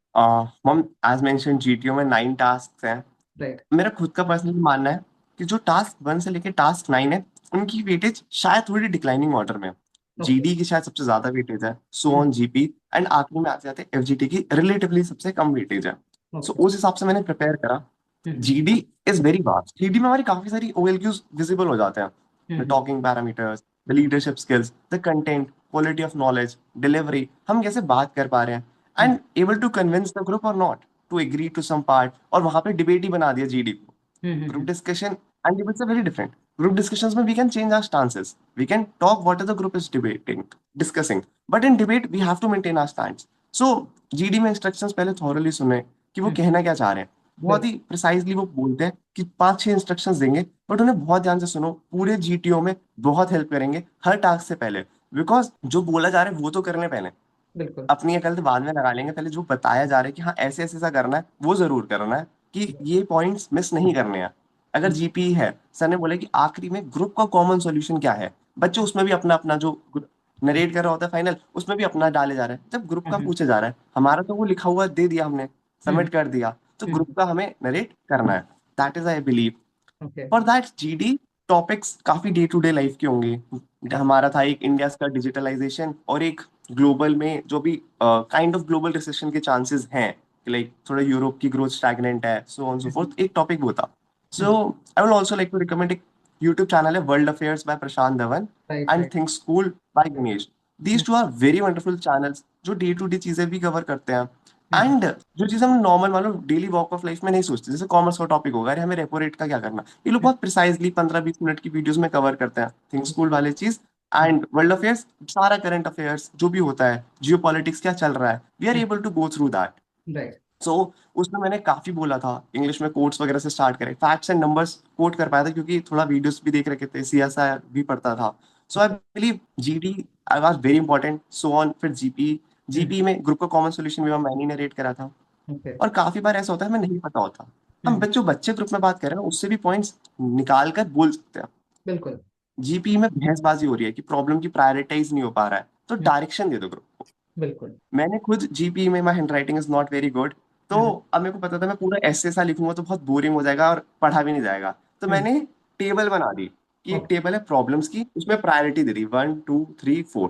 मम एज मेंशन जीटीओ में 9 टास्क हैं। Right. मेरा खुद का पर्सनली मानना है कि जो टास्क 1 से लेके टास्क 9 है, उनकी वेटेज शायद थोड़ी डिक्लाइनिंग ऑर्डर में। Okay. जीडी की शायद सबसे ज्यादा वेटेज है, सो Hmm. ऑन जीपी, एंड आखिरी में आते जाते एफजीटी की रिलेटिवली सबसे कम वेटेज है। सो Okay. उस हिसाब से मैंने प्रिपेयर करा। Hmm. GD is very vast, GD में हमारी काफी सारी ओएलक्यूज विजिबल हो जाते हैं। The Hmm. Talking parameters, the leadership skills, the content, quality of knowledge, delivery, हम कैसे बात कर पा रहे हैं, Hmm. And able to convince the group और not to agree to some part. और वहां पे डिबेट ही बना दिया जीडी को। Hmm. Group Hmm. discussion and debates are very different. Group discussions में we can change our stances. We can talk what the group is debating, discussing. But in debate we have to maintain our stance. So GD में instructions पहले thoroughly सुने कि वो Hmm. कहना क्या चाह रहे हैं। बहुत बिल्कुल। ही प्रिसाइजली वो बोलते हैं कि 5-6 इंस्ट्रक्शंस देंगे, बट उन्हें बहुत ध्यान से सुनो। पूरे जीटीओ में बहुत हेल्प करेंगे हर टास्क से पहले, बिकॉज जो बोला जा रहा है वो तो करने पहले, बिल्कुल। अपनी अकल तो बाद में लगा लेंगे। पहले जो बताया जा रहा है कि हाँ ऐसे ऐसे ऐसा करना है, वो जरूर करना है, कि ये पॉइंट्स मिस नहीं करने हैं। अगर Hmm. जीपी है, सर ने बोला कि आखिरी में ग्रुप का कॉमन सॉल्यूशन क्या है, बच्चे उसमें भी अपना अपना जो नरेट कर रहा होता है फाइनल, उसमें भी अपना डाले जा रहा है। जब ग्रुप का Hmm. पूछा जा रहा है, हमारा तो वो लिखा हुआ दे दिया हमने, Hmm. सबमिट कर दिया, तो Hmm. ग्रुप का हमें नरेट करना है। That is I believe. Okay. For that GD topics काफी डे टू डे लाइफ के होंगे। हमारा था एक इंडिया का डिजिटलाइजेशन, और एक ग्लोबल में जो भी काइंड ऑफ ग्लोबल रिसेशन के चांसेस हैं, लाइक थोड़ा यूरोप की ग्रोथ स्टैग्नेंट है, so on so Hmm. Fourth, एक टॉपिक वो था। Hmm. So I will also like to recommend एक यूट्यूब चैनल है, world affairs by Prashant Dhawan Right. And Right. Think school by Ganesh. Hmm. These two are very wonderful channels जो day to day चीजें भी cover करते हैं। Hmm. And जो चीज हम नॉर्मल मान लो डेली वॉक ऑफ लाइफ में नहीं सोचते, जैसे कॉमर्स का टॉपिक होगा, अरे हमें रेपो रेट का क्या करना, ये लोग बहुत प्रिसाइजली 15-20 मिनट की वीडियोस में कवर करते हैं। थिंक स्कूल वाले चीज एंड वर्ल्ड अफेयर्स, सारा करंट अफेयर्स जो भी होता है, जियो पॉलिटिक्स क्या चल रहा है, we are able to go through that. Right. So उसमें मैंने काफी बोला था, इंग्लिश में कोट्स वगैरह से स्टार्ट करे, फैक्ट्स एंड नंबर्स कोट कर पाया था क्योंकि थोड़ा वीडियोस भी देख रखे थे, सीएसआई भी पढ़ता था. So I believe GD I was very important. So on, फिर जीपी. जीपी में ग्रुप का कॉमन सॉल्यूशन भी मैंने नरेट करा था. ओके। और काफी बार ऐसा होता है हमें नहीं पता होता, हम हम्म। बच्चों बच्चे ग्रुप में बात कर रहे हैं उससे भी पॉइंट्स निकाल कर बोल सकते हैं. बिल्कुल। जीपी में बहसबाजी हो रही है कि प्रॉब्लम की प्रायोरिटाइज नहीं हो पा रहा है, तो हम्म। डायरेक्शन दे दो ग्रुप को. बिल्कुल। मैंने खुद जीपी में, my hand writing is not very good, तो हम्म। अब मेरे को पता था मैं पूरा ऐसे सा लिखूंगा तो बहुत बोरिंग हो जाएगा और पढ़ा भी नहीं जाएगा. तो हम्म। मैंने टेबल बना दी कि एक ओके। टेबल है प्रॉब्लम्स की, उसमें प्रायोरिटी दे दी 1 2 3 4.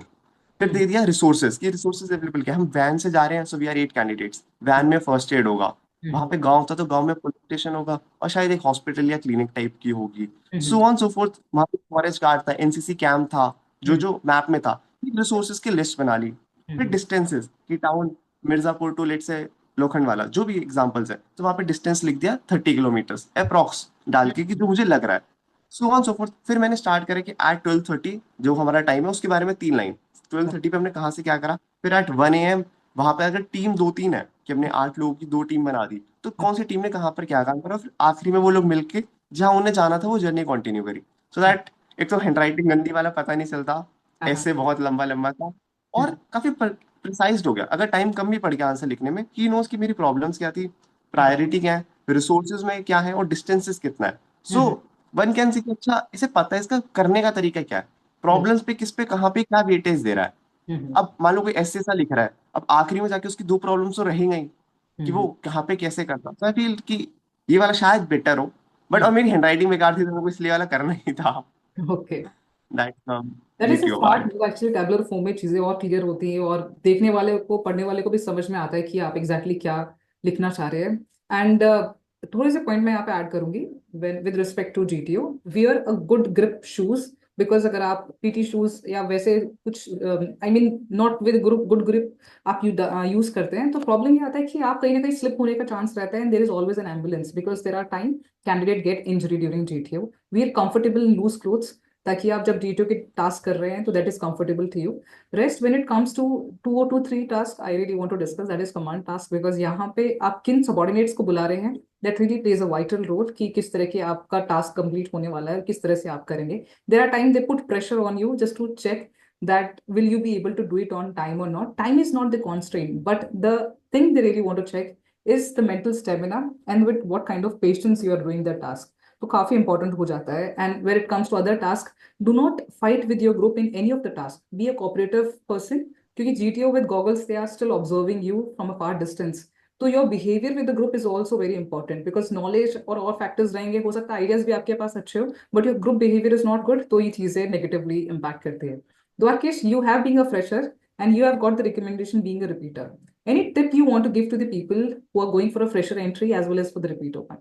फिर हम्म। दे दिया रिसोर्सेज की, रिसोर्सेज अवेलेबल क्या, हम वैन से जा रहे हैं, so we are 8 candidates. Van में फर्स्ट एड होगा, वहां हम्म। पे गांव था तो गांव में पुलिस स्टेशन होगा, और शायद एक हॉस्पिटल या क्लिनिक टाइप की होगी. Hmm. So on so forth. वहां पे फॉरेस्ट गार्ड था, एनसीसी कैंप था, जो हम्म। जो मैप में था. रिसोर्सेज की लिस्ट बना ली. फिर हम्म। डिस्टेंसेस की, टाउन मिर्जापुर टू लेट से लोखंड, जो भी एग्जांपल्स है, तो वहां पे डिस्टेंस लिख दिया 30 किलोमीटर अप्रॉक्स डाल के कि जो मुझे लग रहा है. So on so fourth. फिर मैंने स्टार्ट करा कि एट 12:30 जो हमारा टाइम है उसके बारे में 3 लाइन. 12:30 पे हमने कहाँ से क्या करा. फिर एट 1 AM वहां पे अगर टीम 2 3 है कि हमने 8 लोगों की 2 टीम बना दी, तो कौन सी टीम ने कहाँ पर क्या काम करा, फिर आखिरी में वो लोग मिलके जहाँ उन्हें जाना था वो जर्नी कंटिन्यू करी. सो दैट एक तो हैंड राइटिंग गंदी वाला पता नहीं चलता, हाँ। ऐसे बहुत लंबा लंबा था, और काफी प्रिसाइज्ड हो गया. अगर टाइम कम भी पड़ गया आंसर लिखने में, ही नोज कि मेरी प्रॉब्लम्स क्या थी, प्रायोरिटी क्या है, रिसोर्सेज में क्या है, और डिस्टेंसेस कितना है. सो वन कैन सी कि अच्छा इसे पता है, इसका करने का तरीका क्या है, प्रॉब्लम्स पे किस पे कहाँ पे क्या वेटेज दे रहा है. अब मान लो कोई ऐसे सा लिख रहा है, अब आखिरी में जाके उसकी 2 प्रॉब्लम्स तो रहेंगी ही कि वो कहाँ पे कैसे करता. तो आई फील कि ये वाला शायद बेटर हो, बट और मेरी हैंडराइटिंग बेकार थी तो मेरे को इसलिए वाला करना ही था. Okay. That's that is a GTO smart part. Move actually. Tabular form में चीजें और क्लियर होती हैं और देखने वाले को, पढ़ने वाले को भी समझ में आता है कि आप एग्जैक्टली exactly क्या लिखना चाह रहे हैं. एंड थोड़े से पॉइंट मैं यहाँ पे ऐड करूंगी. With respect to GTO, wear a good grip shoes. Because अगर आप पीटी शूज या वैसे कुछ, I mean not with group good grip आप यूज करते हैं, तो प्रॉब्लम ये आता है कि आप कहीं ना कहीं स्लिप होने का चांस रहता है. And there is always an ambulance because there are time candidate get injury during GTO. We are comfortable in loose clothes ताकि आप जब जीटीओ के टास्क कर रहे हैं तो that is comfortable to you. Rest when it comes to 2 or 3 task I really want to discuss, that is command task. Because यहाँ पे आप किन सबॉर्डिनेट्स को बुला रहे हैं, that really plays a vital role कि किस तरह के आपका टास्क कंप्लीट होने वाला है और किस तरह से आप करेंगे. There are time they put pressure on you just to check that will you be able to do it on time or not. Time is not the constraint, but the thing they really want to check is the mental stamina and with what kind of patience you are doing the task. तो काफी important हो जाता है. And where it comes to other task, do not fight with your group in any of the task. Be a cooperative person, क्योंकि GTO with goggles they are still observing you from a far distance. तो your behaviour with the group is also very important because knowledge और factors रहेंगे. हो सकता है ideas भी आपके पास अच्छे हो, but your group behaviour is not good, तो ये चीजें नेगेटिवली इम्पैक्ट करती है. Dwarkesh, you have been a fresher and you have got the recommendation being a repeater. Any tip you want to give to the people who are going for a fresher entry as well as for the repeat open?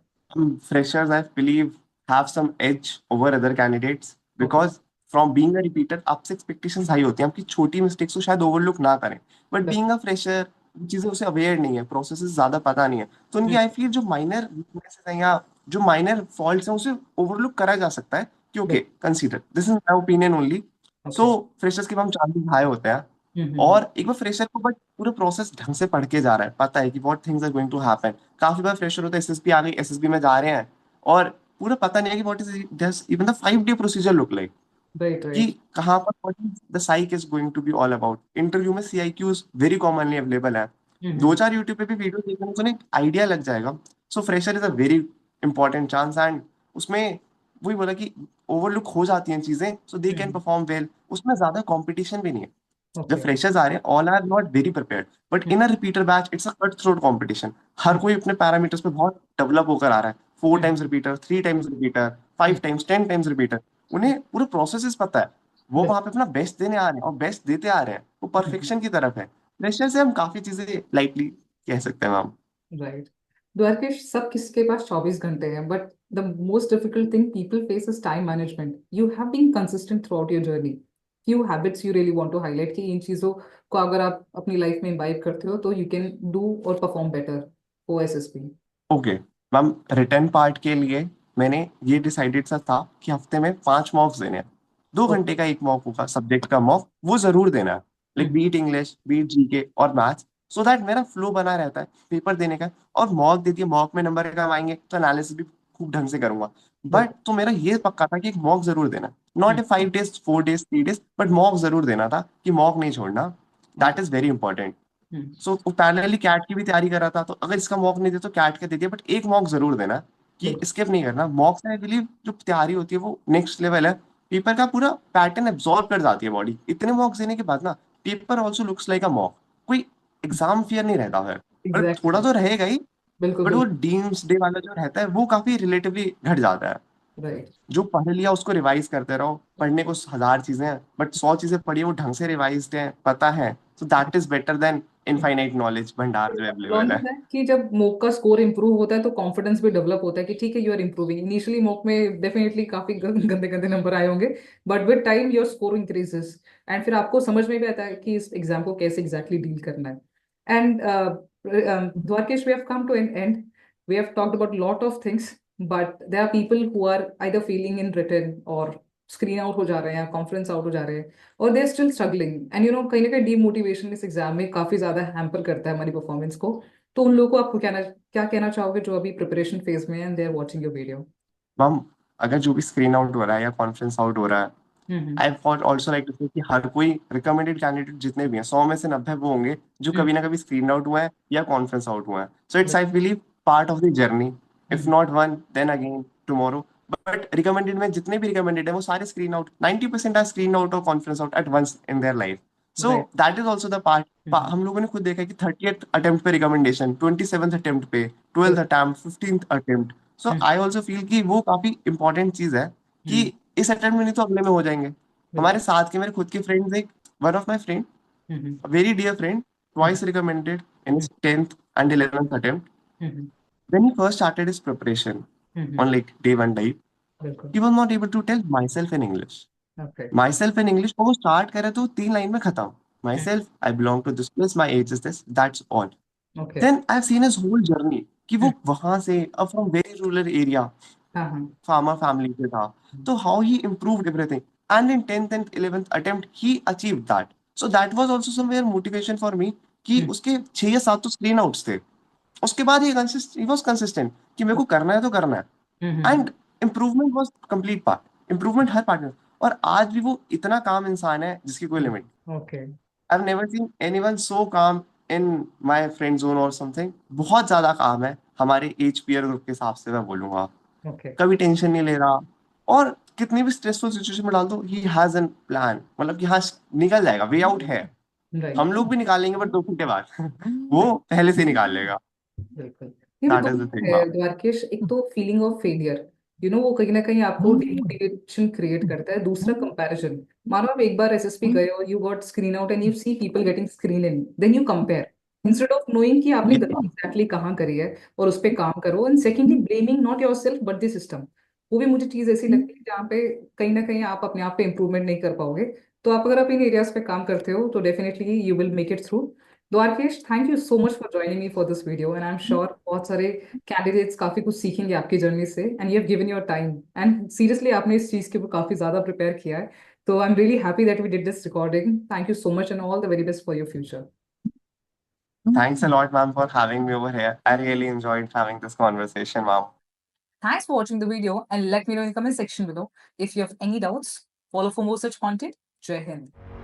Freshers, I believe, have some edge over other candidates Okay. because from being a repeater, आपसे expectations high होती हैं, आपकी छोटी mistakes को शायद overlook ना करें. But But- being a fresher चीजें उसे अवेयर नहीं है, प्रोसेसेस ज्यादा पता नहीं है, तो उनकी Hmm. आई फील जो माइनर वीकनेसेस हैं या जो माइनर फॉल्ट्स हैं उसे ओवरलुक करा जा सकता है कि okay But- consider, this is my opinion only. So Okay. Freshers के हम चांसेस हाई होते हैं. Mm-hmm. और एक बार फ्रेशर को बट पूरा प्रोसेस ढंग से पढ़ के जा रहा है, पता है कि what things are going to happen. काफी बार फ्रेशर होता है, एसएसबी आ गई, एसएसबी में जा रहे हैं और पूरा पता नहीं है कि what is just even the 5 day procedure look like, Right, कि right. कहाँ पर what is the psych is going to be all about. Interview में सीआईक्यूज वेरी कॉमनली अवेलेबल है, दो Mm-hmm. चार यूट्यूब पे भी वीडियो देखने को एक आइडिया लग जाएगा. So fresher is a very important chance, and उसमें वही बोला कि ओवरलुक हो जाती हैं चीजें, so they can Mm-hmm. Perform well. उसमें ज्यादा कंपटीशन भी नहीं है. जब Okay. फ्रेशर्स आ रहे हैं all are not very prepared, but in a repeater batch it's a cut throat competition. हर कोई अपने पैरामीटर्स पे बहुत डेवलप होकर आ रहा है. 4 times repeater, 3 times repeater, 5 times, 10 times repeater. उन्हें पूरे प्रोसेस पता है, वो वहां पे अपना बेस्ट देने आ रहे हैं और बेस्ट देते आ रहे हैं, वो परफेक्शन की तरफ है. फ्रेशर से हम काफी चीजें लाइटली कह सकते हैं मैम. राइट. द्वारकेश, सब किसके पास 24 घंटे हैं, but the most difficult thing people face is time management. You have been consistent throughout your journey. Few habits you really want to highlight कि इन चीजों को अगर आप अपनी लाइफ में इम्बाइब करते हो तो यू कैन डू और perform better OSSP. Okay ma'am, return part के लिए मैंने ये डिसाइडेड सा था कि हफ्ते में 5 मॉक्स देने हैं. 2 ओके। घंटे का एक मॉक होगा, सब्जेक्ट का मॉक, वो जरूर देना है। Like beat English, beat GK और मैथ्स, सो दैट मेरा फ्लो बना रहता है पेपर देने का। और मॉक दे दिए, मॉक में नंबर कम आएंगे तो एनालिसिस भी खूब ढंग से करूंगा। बट तो मेरा ये पक्का था कि एक मॉक जरूर देना, not a 5 days 4 days 3 days, but mock जरूर देना था, कि मॉक नहीं छोड़ना। That is very important. So parallelly CAT की भी तैयारी कर रहा था, तो अगर इसका मॉक नहीं दे तो कैट का दे दिया, बट एक मॉक जरूर देना, कि स्किप नहीं करना। मॉक से आई बिलीव जो तैयारी होती है वो नेक्स्ट लेवल है। पेपर का पूरा पैटर्न एब्जॉर्ब कर जाती है बॉडी। इतने मॉक्स देने के बाद ना, paper also looks like a mock. कोई एग्जाम फियर नहीं रहता है, और थोड़ा एग्जैक्टली। तो रहेगा ही, बिल्कुल बट वो बिल्कुल। डीम्स डे वाला जो रहता है वो काफी रिलेटिवली घट जाता है। राइट। जो पढ़ लिया उसको रिवाइज करते रहो। पढ़ने को 1000 चीजें हैं, बट 100 चीजें पढ़ी वो ढंग से रिवाइज है, पता है, सो that is better than infinite knowledge भंडार जो अवेलेबल प्रॉब्लम है। है कि जब मॉक का स्कोर इंप्रूव होता है तो कॉन्फिडेंस भी डेवलप होता है कि ठीक है, you are improving. Initially mock में डेफिनेटली काफी गंदे गंदे नंबर आए होंगे, but with time your score increases, and फिर आपको समझ में भी आता है कि इस एग्जाम को कैसे एग्जैक्टली डील करना है। And Dwarkesh, we have come to an end. We have talked about a lot of things, but there are people who are either failing in written or screen out हो जा रहे हैं, conference out हो जा रहे हैं, और they are still struggling, and कहीं ना कहीं डीमोटिवेशन इस एग्जाम में काफी ज्यादा हैम्पर करता है हमारी परफॉर्मेंस को। तो उन लोगों को आप क्या कहना चाहोगे जो अभी प्रिपरेशन फेज में है and they are watching your video? Ma'am, अगर जो भी स्क्रीन आउट हो रहा है या कॉन्फ्रेंस आउट हो रहा है, hmm. I want also like to say कि हर कोई रिकमेंडेड कैंडिडेट जितने भी हैं, 100 में से 90 वो होंगे जो हम्म। कभी ना कभी स्क्रीन आउट हुआ है या कॉन्फ्रेंस आउट हुआ है। So it's hmm. I believe part of the journey. If hmm. Not one then again tomorrow. But recommended में जितने भी रिकमेंडेड है वो सारे screen out, 90% are screen out और conference out at once in their life. So right. That is also the part. हम लोगों ने खुद देखा है कि 30th अटेम्प्ट पे रिकमेंडेशन, 27th अटेम्प्ट पे, 12th attempt, 15th attempt. So I also feel कि वो काफी इंपॉर्टेंट चीज है, कि इस अटेम्प्ट में नहीं तो अगले में हो जाएंगे। हमारे बिल्कुल। साथ के मेरे खुद के फ्रेंड्स, एक one of my friend, hmm. a very dear friend, twice recommended in his 10th and 11th attempt. When he first started his preparation on like day one dive, बिल्कुल। he was not able to tell myself in English. Okay. Myself in English, और वो start करे तो 3 line में खत्म। Myself, I belong to this place, my age is this, that's all. Okay. Then I've seen his whole journey, कि वो वहां से अब from very rural area, हाँ हाँ। farmer family से था, तो how he improved everything, and in 10th and 11th attempt he achieved that. So that was also somewhere motivation for me, कि उसके 6 या 7 तो स्क्रीन आउट्स थे, उसके बाद ही वाज कंसिस्टेंट कि मेरे को करना है तो करना है। And improvement was complete part, improvement her part में। और आज भी वो इतना काम इंसान है जिसकी कोई limit. Okay. I have never seen anyone so काम इन माय फ्रेंड जोन और समथिंग। बहुत ज्यादा काम है हमारे एज पीयर ग्रुप के हिसाब से, मैं बोलूंगा। ओके। कभी टेंशन नहीं ले रहा, और कितनी भी स्ट्रेसफुल सिचुएशन में डाल दो, ही हैज एन प्लान, मतलब कि हाँ, निकल जाएगा, वे आउट है। राइट। हम लोग भी निकालेंगे बट 2 घंटे बाद वो पहले से निकाल लेगा। बिल्कुल। ये that is the because thing ma'am. Dwarkesh, एक तो फीलिंग ऑफ फेलियर, वो कहीं ना कहीं आपको डिमोटिवेशन क्रिएट करता है। दूसरा कंपैरिजन, मानो आप एक बार एसएसपी गए और you got screen out and you see people getting screen in, then you compare instead of knowing कि आपने गलती एग्जैक्टली कहाँ करी है और उस पर काम करो। And secondly, blaming not your self but the system. वो भी मुझे चीज ऐसी लगती है जहाँ पे कहीं ना कहीं आप अपने आप पे इंप्रूवमेंट नहीं कर पाओगे। तो आप अगर आप इन एरियाज पे काम करते हो तो definitely you will make it through. Dwarkesh, thank you so much for joining me for this video, and I am sure बहुत सारे कैंडिडेट्स काफी कुछ सीखेंगे आपकी जर्नी से, and you have given your time, and seriously आपने इस चीज के ऊपर काफी ज्यादा प्रिपेयर किया है। तो I am really happy that we did this recording. Thank you so much and all the very best for your future. Thanks a lot, ma'am, for having me over here. I really enjoyed having this conversation, ma'am. Thanks for watching the video, and let me know in the comment section below if you have any doubts. Follow for more such content. Jai Hind.